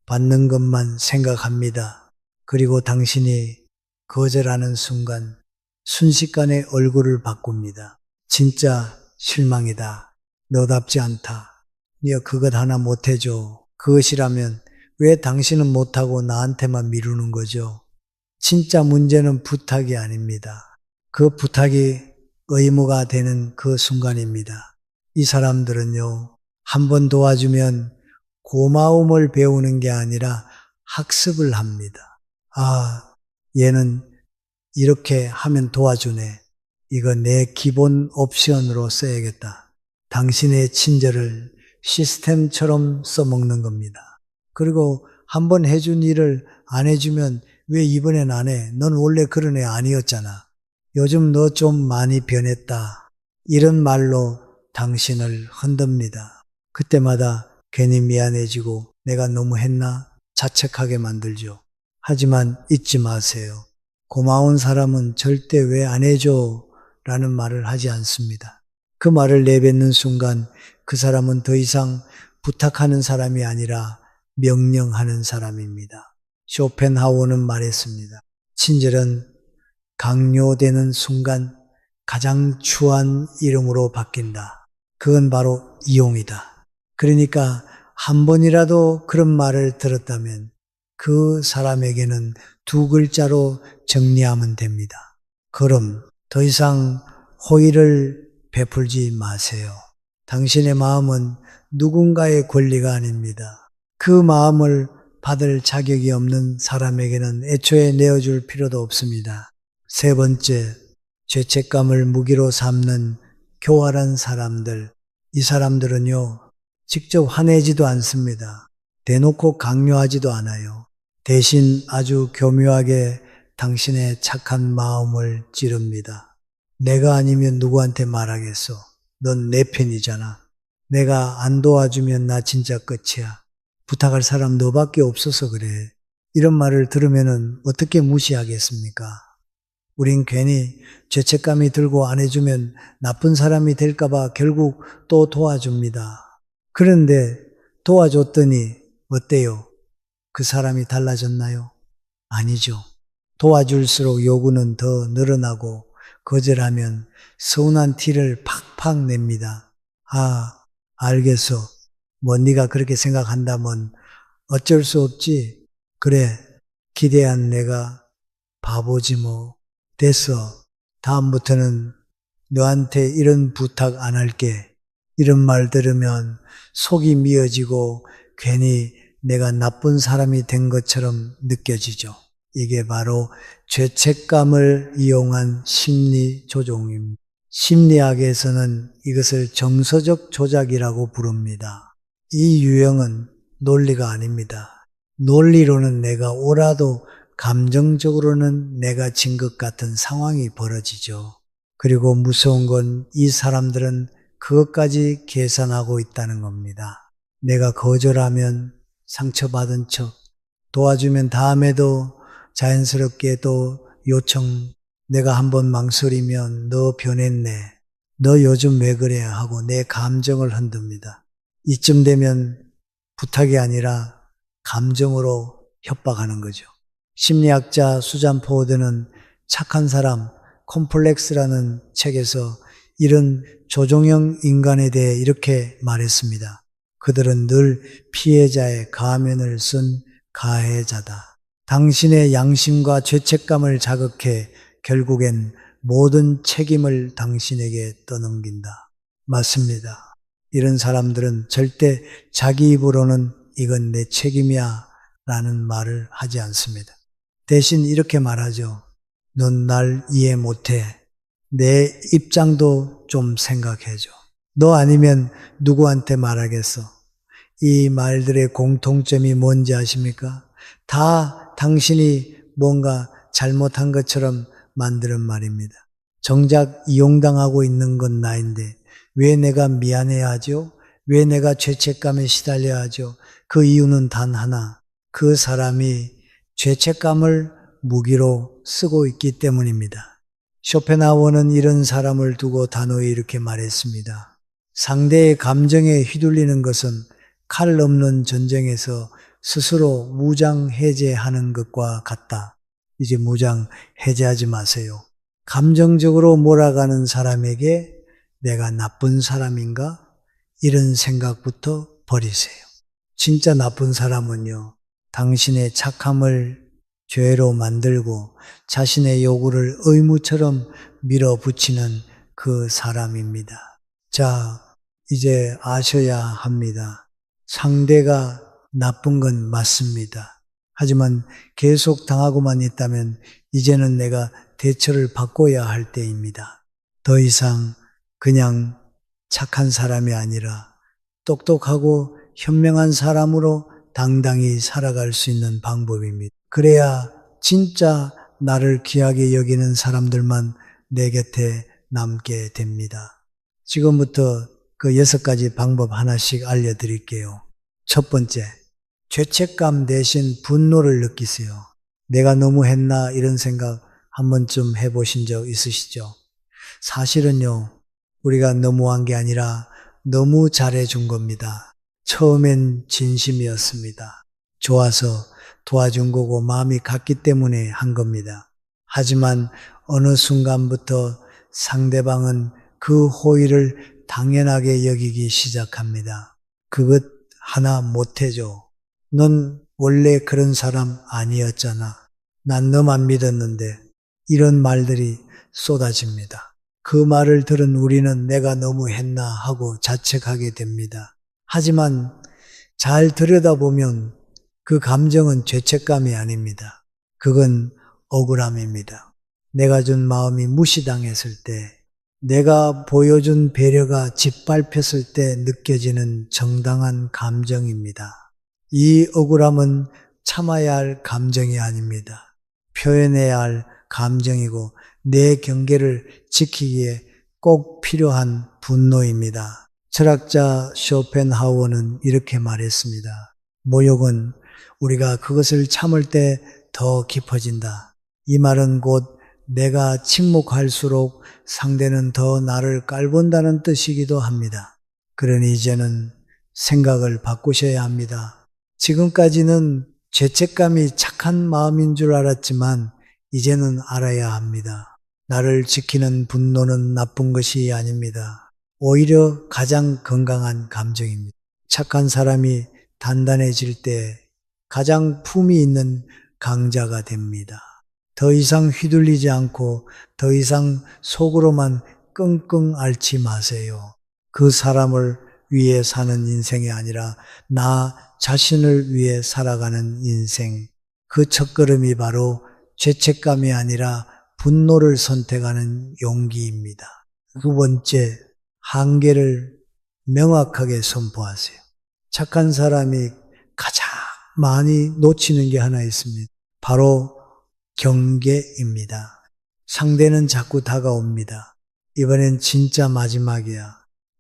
받는 것만 생각합니다. 그리고 당신이 거절하는 순간 순식간에 얼굴을 바꿉니다. 진짜 실망이다. 너답지 않다. 네가 그것 하나 못해줘. 그것이라면 왜 당신은 못하고 나한테만 미루는 거죠? 진짜 문제는 부탁이 아닙니다. 그 부탁이 의무가 되는 그 순간입니다. 이 사람들은요, 한 번 도와주면 고마움을 배우는 게 아니라 학습을 합니다. 얘는 이렇게 하면 도와주네. 이거 내 기본 옵션으로 써야겠다. 당신의 친절을 시스템처럼 써먹는 겁니다. 그리고 한 번 해준 일을 안 해주면 왜 이번엔 안 해? 넌 원래 그런 애 아니었잖아. 요즘 너 좀 많이 변했다. 이런 말로 당신을 흔듭니다. 그때마다 괜히 미안해지고 내가 너무 했나 자책하게 만들죠. 하지만 잊지 마세요. 고마운 사람은 절대 왜 안 해줘 라는 말을 하지 않습니다. 그 말을 내뱉는 순간 그 사람은 더 이상 부탁하는 사람이 아니라 명령하는 사람입니다. 쇼펜하우어는 말했습니다. 친절은 강요되는 순간 가장 추한 이름으로 바뀐다. 그건 바로 이용이다. 그러니까 한 번이라도 그런 말을 들었다면 그 사람에게는 두 글자로 정리하면 됩니다. 그럼 더 이상 호의를 베풀지 마세요. 당신의 마음은 누군가의 권리가 아닙니다. 그 마음을 받을 자격이 없는 사람에게는 애초에 내어줄 필요도 없습니다. 세 번째, 죄책감을 무기로 삼는 교활한 사람들. 이 사람들은요, 직접 화내지도 않습니다. 대놓고 강요하지도 않아요. 대신 아주 교묘하게 당신의 착한 마음을 찌릅니다. 내가 아니면 누구한테 말하겠어? 넌 내 편이잖아. 내가 안 도와주면 나 진짜 끝이야. 부탁할 사람 너밖에 없어서 그래. 이런 말을 들으면 어떻게 무시하겠습니까? 우린 괜히 죄책감이 들고 안 해주면 나쁜 사람이 될까봐 결국 또 도와줍니다. 그런데 도와줬더니 어때요? 그 사람이 달라졌나요? 아니죠. 도와줄수록 요구는 더 늘어나고 거절하면 서운한 티를 팍팍 냅니다. 아, 알겠어. 뭐 네가 그렇게 생각한다면 어쩔 수 없지. 그래, 기대한 내가 바보지 뭐. 됐어. 다음부터는 너한테 이런 부탁 안 할게. 이런 말 들으면 속이 미어지고 괜히 내가 나쁜 사람이 된 것처럼 느껴지죠. 이게 바로 죄책감을 이용한 심리 조종입니다. 심리학에서는 이것을 정서적 조작이라고 부릅니다. 이 유형은 논리가 아닙니다. 논리로는 내가 옳아도 감정적으로는 내가 진 것 같은 상황이 벌어지죠. 그리고 무서운 건 이 사람들은 그것까지 계산하고 있다는 겁니다. 내가 거절하면 상처받은 척, 도와주면 다음에도 자연스럽게 또 요청, 내가 한번 망설이면 너 변했네. 너 요즘 왜 그래? 하고 내 감정을 흔듭니다. 이쯤 되면 부탁이 아니라 감정으로 협박하는 거죠. 심리학자 수잔 포워드는 착한 사람, 콤플렉스라는 책에서 이런 조종형 인간에 대해 이렇게 말했습니다. 그들은 늘 피해자의 가면을 쓴 가해자다. 당신의 양심과 죄책감을 자극해 결국엔 모든 책임을 당신에게 떠넘긴다. 맞습니다. 이런 사람들은 절대 자기 입으로는 이건 내 책임이야 라는 말을 하지 않습니다. 대신 이렇게 말하죠. 넌 날 이해 못해. 내 입장도 좀 생각해줘. 너 아니면 누구한테 말하겠어? 이 말들의 공통점이 뭔지 아십니까? 다 당신이 뭔가 잘못한 것처럼 만드는 말입니다. 정작 이용당하고 있는 건 나인데 왜 내가 미안해야 하죠? 왜 내가 죄책감에 시달려야 하죠? 그 이유는 단 하나. 그 사람이 죄책감을 무기로 쓰고 있기 때문입니다. 쇼펜하우어는 이런 사람을 두고 단호히 이렇게 말했습니다. 상대의 감정에 휘둘리는 것은 칼 없는 전쟁에서 스스로 무장 해제하는 것과 같다. 이제 무장 해제하지 마세요. 감정적으로 몰아가는 사람에게 내가 나쁜 사람인가? 이런 생각부터 버리세요. 진짜 나쁜 사람은요, 당신의 착함을 죄로 만들고 자신의 요구를 의무처럼 밀어붙이는 그 사람입니다. 자, 이제 아셔야 합니다. 상대가 나쁜 건 맞습니다. 하지만 계속 당하고만 있다면 이제는 내가 대처를 바꿔야 할 때입니다. 더 이상 그냥 착한 사람이 아니라 똑똑하고 현명한 사람으로 당당히 살아갈 수 있는 방법입니다. 그래야 진짜 나를 귀하게 여기는 사람들만 내 곁에 남게 됩니다. 지금부터 그 6가지 방법 하나씩 알려드릴게요. 첫 번째, 죄책감 대신 분노를 느끼세요. 내가 너무 했나 이런 생각 한 번쯤 해보신 적 있으시죠? 사실은요, 우리가 너무한 게 아니라 너무 잘해준 겁니다. 처음엔 진심이었습니다. 좋아서 도와준 거고 마음이 갔기 때문에 한 겁니다. 하지만 어느 순간부터 상대방은 그 호의를 당연하게 여기기 시작합니다. 그것 하나 못해줘. 넌 원래 그런 사람 아니었잖아. 난 너만 믿었는데. 이런 말들이 쏟아집니다. 그 말을 들은 우리는 내가 너무 했나 하고 자책하게 됩니다. 하지만 잘 들여다보면 그 감정은 죄책감이 아닙니다. 그건 억울함입니다. 내가 준 마음이 무시당했을 때, 내가 보여준 배려가 짓밟혔을 때 느껴지는 정당한 감정입니다. 이 억울함은 참아야 할 감정이 아닙니다. 표현해야 할 감정이고 내 경계를 지키기에 꼭 필요한 분노입니다. 철학자 쇼펜하우어는 이렇게 말했습니다. 모욕은 우리가 그것을 참을 때 더 깊어진다. 이 말은 곧 내가 침묵할수록 상대는 더 나를 깔본다는 뜻이기도 합니다. 그러니 이제는 생각을 바꾸셔야 합니다. 지금까지는 죄책감이 착한 마음인 줄 알았지만 이제는 알아야 합니다. 나를 지키는 분노는 나쁜 것이 아닙니다. 오히려 가장 건강한 감정입니다. 착한 사람이 단단해질 때 가장 품이 있는 강자가 됩니다. 더 이상 휘둘리지 않고 더 이상 속으로만 끙끙 앓지 마세요. 그 사람을 위해 사는 인생이 아니라 나 자신을 위해 살아가는 인생. 그 첫걸음이 바로 죄책감이 아니라 분노를 선택하는 용기입니다. 두 번째, 한계를 명확하게 선포하세요. 착한 사람이 가장 많이 놓치는 게 하나 있습니다. 바로 경계입니다. 상대는 자꾸 다가옵니다. 이번엔 진짜 마지막이야.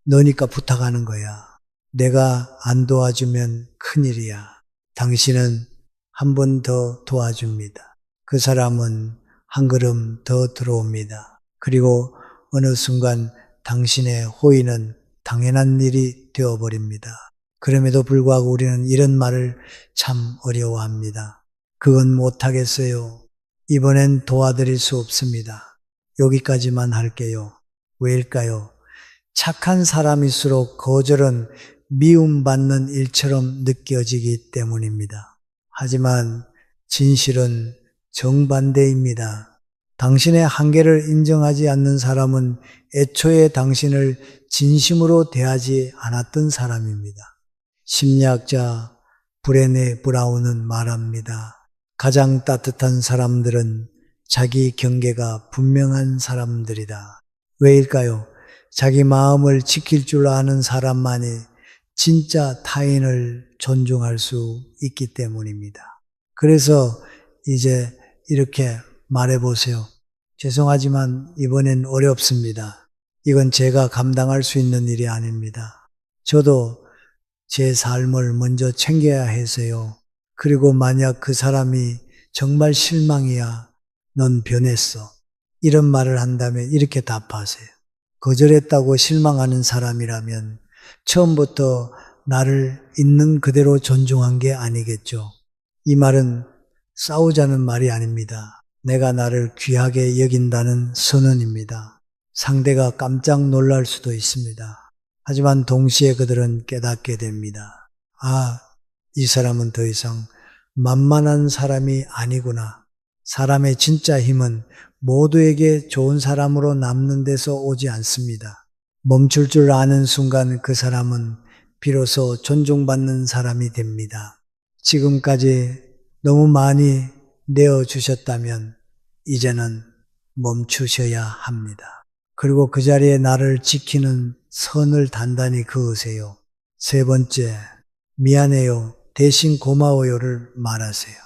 너니까 부탁하는 거야. 내가 안 도와주면 큰일이야. 당신은 한 번 더 도와줍니다. 그 사람은 한 걸음 더 들어옵니다. 그리고 어느 순간 당신의 호의는 당연한 일이 되어버립니다. 그럼에도 불구하고 우리는 이런 말을 참 어려워합니다. 그건 못하겠어요. 이번엔 도와드릴 수 없습니다. 여기까지만 할게요. 왜일까요? 착한 사람일수록 거절은 미움받는 일처럼 느껴지기 때문입니다. 하지만 진실은 정반대입니다. 당신의 한계를 인정하지 않는 사람은 애초에 당신을 진심으로 대하지 않았던 사람입니다. 심리학자 브레네 브라운은 말합니다. 가장 따뜻한 사람들은 자기 경계가 분명한 사람들이다. 왜일까요? 자기 마음을 지킬 줄 아는 사람만이 진짜 타인을 존중할 수 있기 때문입니다. 그래서 이제 이렇게 말해보세요. 죄송하지만 이번엔 어렵습니다. 이건 제가 감당할 수 있는 일이 아닙니다. 저도 제 삶을 먼저 챙겨야 해서요. 그리고 만약 그 사람이 정말 실망이야. 넌 변했어. 이런 말을 한다면 이렇게 답하세요. 거절했다고 실망하는 사람이라면 처음부터 나를 있는 그대로 존중한 게 아니겠죠. 이 말은 싸우자는 말이 아닙니다. 내가 나를 귀하게 여긴다는 선언입니다. 상대가 깜짝 놀랄 수도 있습니다. 하지만 동시에 그들은 깨닫게 됩니다. 아, 이 사람은 더 이상 만만한 사람이 아니구나. 사람의 진짜 힘은 모두에게 좋은 사람으로 남는 데서 오지 않습니다. 멈출 줄 아는 순간 그 사람은 비로소 존중받는 사람이 됩니다. 지금까지 너무 많이 내어주셨다면 이제는 멈추셔야 합니다. 그리고 그 자리에 나를 지키는 선을 단단히 그으세요. 세 번째, 미안해요, 대신 고마워요를 말하세요.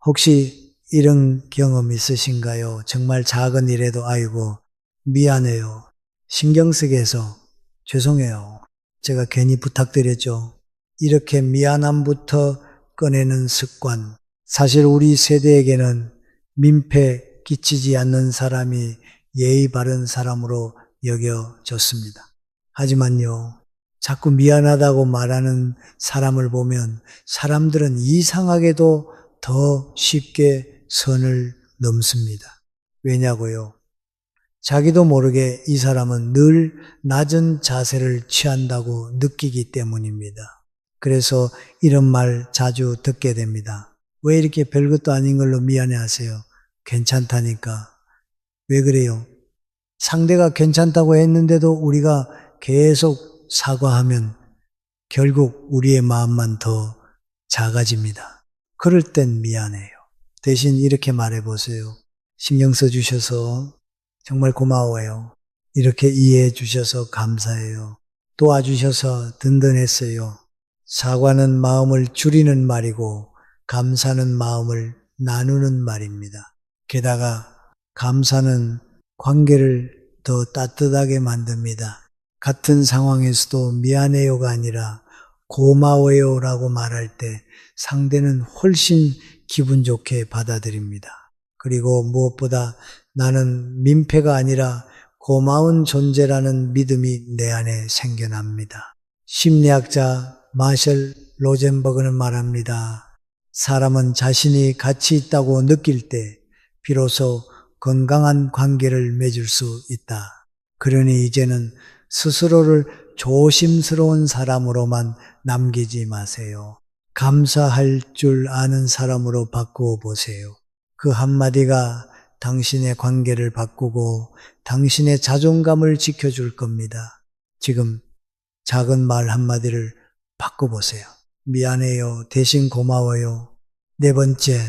혹시 이런 경험 있으신가요? 정말 작은 일에도 아이고 미안해요, 신경 쓰게 해서 죄송해요, 제가 괜히 부탁드렸죠. 이렇게 미안함부터 꺼내는 습관. 사실 우리 세대에게는 민폐 끼치지 않는 사람이 예의 바른 사람으로 여겨졌습니다. 하지만요, 자꾸 미안하다고 말하는 사람을 보면 사람들은 이상하게도 더 쉽게 선을 넘습니다. 왜냐고요? 자기도 모르게 이 사람은 늘 낮은 자세를 취한다고 느끼기 때문입니다. 그래서 이런 말 자주 듣게 됩니다. 왜 이렇게 별것도 아닌 걸로 미안해 하세요? 괜찮다니까. 왜 그래요? 상대가 괜찮다고 했는데도 우리가 계속 사과하면 결국 우리의 마음만 더 작아집니다. 그럴 땐 미안해요. 대신 이렇게 말해보세요. 신경 써주셔서 정말 고마워요. 이렇게 이해해 주셔서 감사해요. 도와주셔서 든든했어요. 사과는 마음을 줄이는 말이고 감사는 마음을 나누는 말입니다. 게다가 감사는 관계를 더 따뜻하게 만듭니다. 같은 상황에서도 미안해요가 아니라 고마워요라고 말할 때 상대는 훨씬 기분 좋게 받아들입니다. 그리고 무엇보다 나는 민폐가 아니라 고마운 존재라는 믿음이 내 안에 생겨납니다. 심리학자 마셜 로젠버그는 말합니다. 사람은 자신이 가치 있다고 느낄 때 비로소 건강한 관계를 맺을 수 있다. 그러니 이제는 스스로를 조심스러운 사람으로만 남기지 마세요. 감사할 줄 아는 사람으로 바꾸어 보세요. 그 한마디가 당신의 관계를 바꾸고 당신의 자존감을 지켜줄 겁니다. 지금 작은 말 한마디를 바꿔보세요. 미안해요. 대신 고마워요. 네 번째,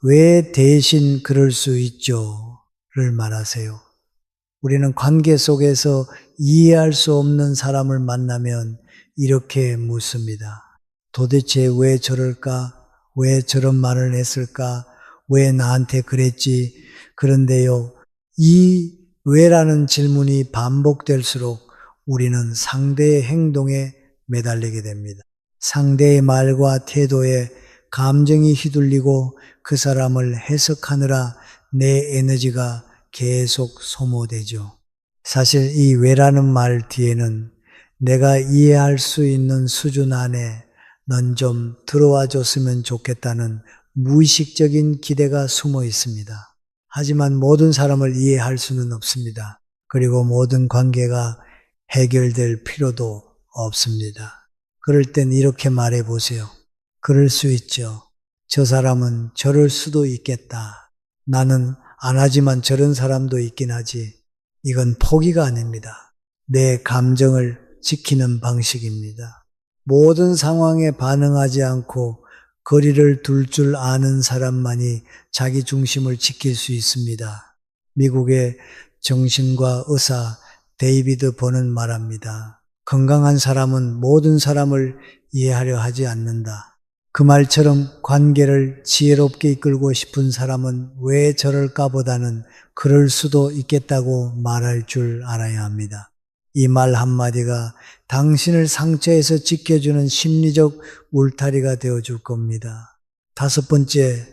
왜 대신 그럴 수 있죠? 를 말하세요. 우리는 관계 속에서 이해할 수 없는 사람을 만나면 이렇게 묻습니다. 도대체 왜 저럴까? 왜 저런 말을 했을까? 왜 나한테 그랬지? 그런데요, 이 왜라는 질문이 반복될수록 우리는 상대의 행동에 매달리게 됩니다. 상대의 말과 태도에 감정이 휘둘리고 그 사람을 해석하느라 내 에너지가 계속 소모되죠. 사실 이 왜라는 말 뒤에는 내가 이해할 수 있는 수준 안에 넌 좀 들어와 줬으면 좋겠다는 무의식적인 기대가 숨어 있습니다. 하지만 모든 사람을 이해할 수는 없습니다. 그리고 모든 관계가 해결될 필요도 없습니다. 그럴 땐 이렇게 말해 보세요. 그럴 수 있죠. 저 사람은 저럴 수도 있겠다. 나는 안 하지만 저런 사람도 있긴 하지. 이건 포기가 아닙니다. 내 감정을 지키는 방식입니다. 모든 상황에 반응하지 않고 거리를 둘 줄 아는 사람만이 자기 중심을 지킬 수 있습니다. 미국의 정신과 의사 데이비드 본은 말합니다. 건강한 사람은 모든 사람을 이해하려 하지 않는다. 그 말처럼 관계를 지혜롭게 이끌고 싶은 사람은 왜 저럴까 보다는 그럴 수도 있겠다고 말할 줄 알아야 합니다. 이 말 한마디가 당신을 상처에서 지켜주는 심리적 울타리가 되어줄 겁니다. 다섯 번째,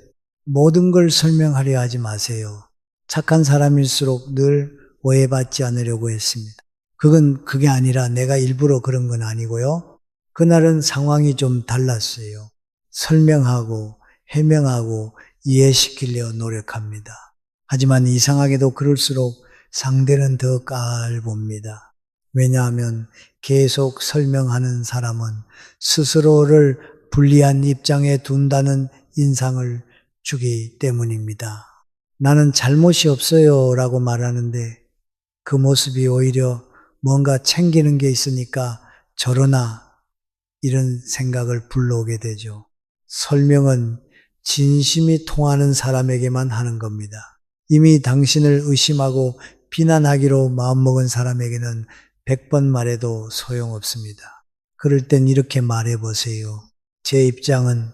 모든 걸 설명하려 하지 마세요. 착한 사람일수록 늘 오해받지 않으려고 했습니다. 그게 아니라 내가 일부러 그런 건 아니고요. 그날은 상황이 좀 달랐어요. 설명하고 해명하고 이해시키려 노력합니다. 하지만 이상하게도 그럴수록 상대는 더 깔봅니다. 왜냐하면 계속 설명하는 사람은 스스로를 불리한 입장에 둔다는 인상을 주기 때문입니다. 나는 잘못이 없어요 라고 말하는데 그 모습이 오히려 뭔가 챙기는 게 있으니까 저러나 이런 생각을 불러오게 되죠. 설명은 진심이 통하는 사람에게만 하는 겁니다. 이미 당신을 의심하고 비난하기로 마음먹은 사람에게는 100번 말해도 소용없습니다. 그럴 땐 이렇게 말해보세요. 제 입장은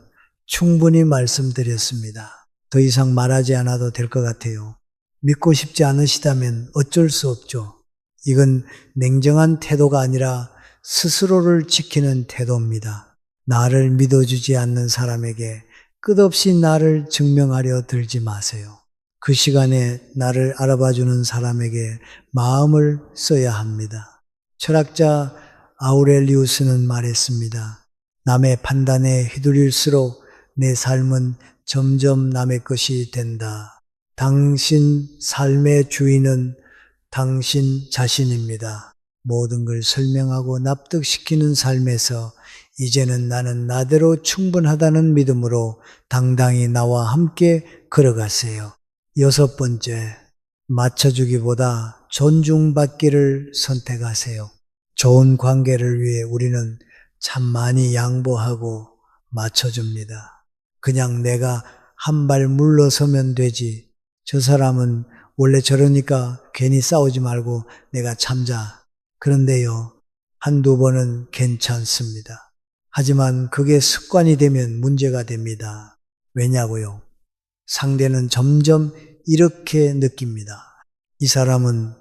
충분히 말씀드렸습니다. 더 이상 말하지 않아도 될 것 같아요. 믿고 싶지 않으시다면 어쩔 수 없죠. 이건 냉정한 태도가 아니라 스스로를 지키는 태도입니다. 나를 믿어주지 않는 사람에게 끝없이 나를 증명하려 들지 마세요. 그 시간에 나를 알아봐주는 사람에게 마음을 써야 합니다. 철학자 아우렐리우스는 말했습니다. 남의 판단에 휘둘릴수록 내 삶은 점점 남의 것이 된다. 당신 삶의 주인은 당신 자신입니다. 모든 걸 설명하고 납득시키는 삶에서 이제는 나는 나대로 충분하다는 믿음으로 당당히 나와 함께 걸어가세요. 6번째, 맞춰주기보다 존중받기를 선택하세요. 좋은 관계를 위해 우리는 참 많이 양보하고 맞춰줍니다. 그냥 내가 한 발 물러서면 되지. 저 사람은 원래 저러니까 괜히 싸우지 말고 내가 참자. 그런데요, 한두 번은 괜찮습니다. 하지만 그게 습관이 되면 문제가 됩니다. 왜냐고요? 상대는 점점 이렇게 느낍니다. 이 사람은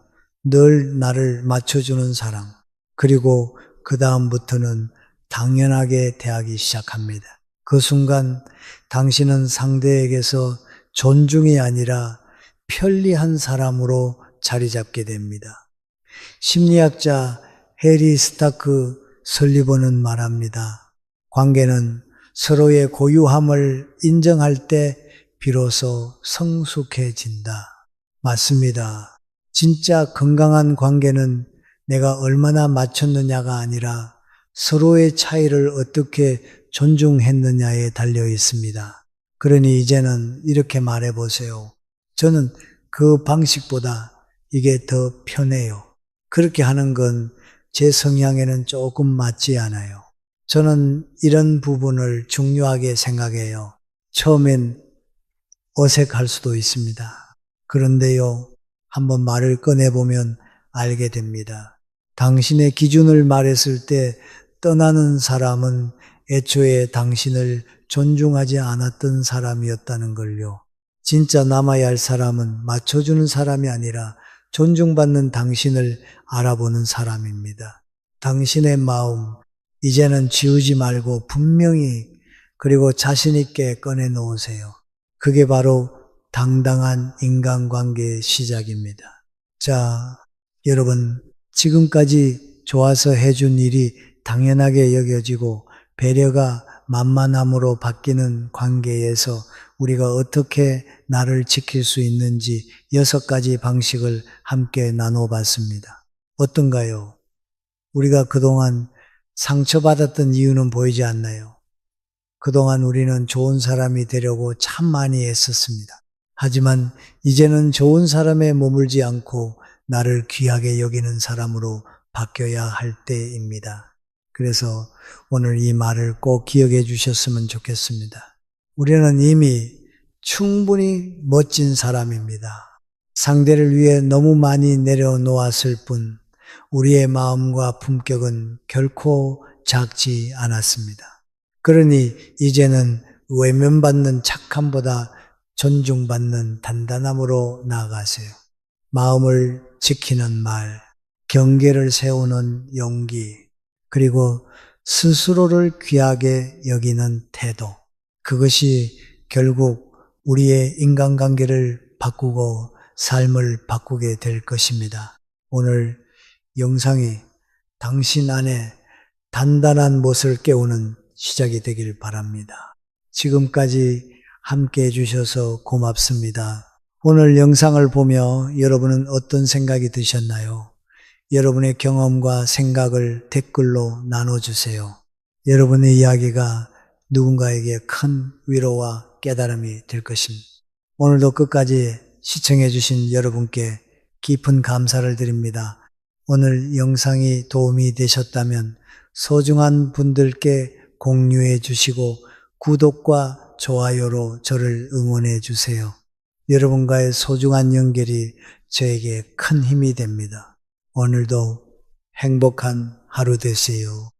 늘 나를 맞춰주는 사람. 그리고 그 다음부터는 당연하게 대하기 시작합니다. 그 순간 당신은 상대에게서 존중이 아니라 편리한 사람으로 자리 잡게 됩니다. 심리학자 해리 스타크 설리번은 말합니다. 관계는 서로의 고유함을 인정할 때 비로소 성숙해진다. 맞습니다. 진짜 건강한 관계는 내가 얼마나 맞췄느냐가 아니라 서로의 차이를 어떻게 존중했느냐에 달려 있습니다. 그러니 이제는 이렇게 말해보세요. 저는 그 방식보다 이게 더 편해요. 그렇게 하는 건 제 성향에는 조금 맞지 않아요. 저는 이런 부분을 중요하게 생각해요. 처음엔 어색할 수도 있습니다. 그런데요, 한번 말을 꺼내보면 알게 됩니다. 당신의 기준을 말했을 때 떠나는 사람은 애초에 당신을 존중하지 않았던 사람이었다는 걸요. 진짜 남아야 할 사람은 맞춰주는 사람이 아니라 존중받는 당신을 알아보는 사람입니다. 당신의 마음, 이제는 지우지 말고 분명히 그리고 자신 있게 꺼내놓으세요. 그게 바로 당당한 인간관계의 시작입니다. 자, 여러분, 지금까지 좋아서 해준 일이 당연하게 여겨지고 배려가 만만함으로 바뀌는 관계에서 우리가 어떻게 나를 지킬 수 있는지 6가지 방식을 함께 나눠봤습니다. 어떤가요? 우리가 그동안 상처받았던 이유는 보이지 않나요? 그동안 우리는 좋은 사람이 되려고 참 많이 애썼습니다. 하지만 이제는 좋은 사람에 머물지 않고 나를 귀하게 여기는 사람으로 바뀌어야 할 때입니다. 그래서 오늘 이 말을 꼭 기억해 주셨으면 좋겠습니다. 우리는 이미 충분히 멋진 사람입니다. 상대를 위해 너무 많이 내려놓았을 뿐 우리의 마음과 품격은 결코 작지 않았습니다. 그러니 이제는 외면받는 착함보다 존중받는 단단함으로 나아가세요. 마음을 지키는 말, 경계를 세우는 용기, 그리고 스스로를 귀하게 여기는 태도. 그것이 결국 우리의 인간관계를 바꾸고 삶을 바꾸게 될 것입니다. 오늘 영상이 당신 안에 단단한 못을 깨우는 시작이 되길 바랍니다. 지금까지 함께 해주셔서 고맙습니다. 오늘 영상을 보며 여러분은 어떤 생각이 드셨나요? 여러분의 경험과 생각을 댓글로 나눠주세요. 여러분의 이야기가 누군가에게 큰 위로와 깨달음이 될 것입니다. 오늘도 끝까지 시청해 주신 여러분께 깊은 감사를 드립니다. 오늘 영상이 도움이 되셨다면 소중한 분들께 공유해 주시고 구독과 좋아요로 저를 응원해 주세요. 여러분과의 소중한 연결이 저에게 큰 힘이 됩니다. 오늘도 행복한 하루 되세요.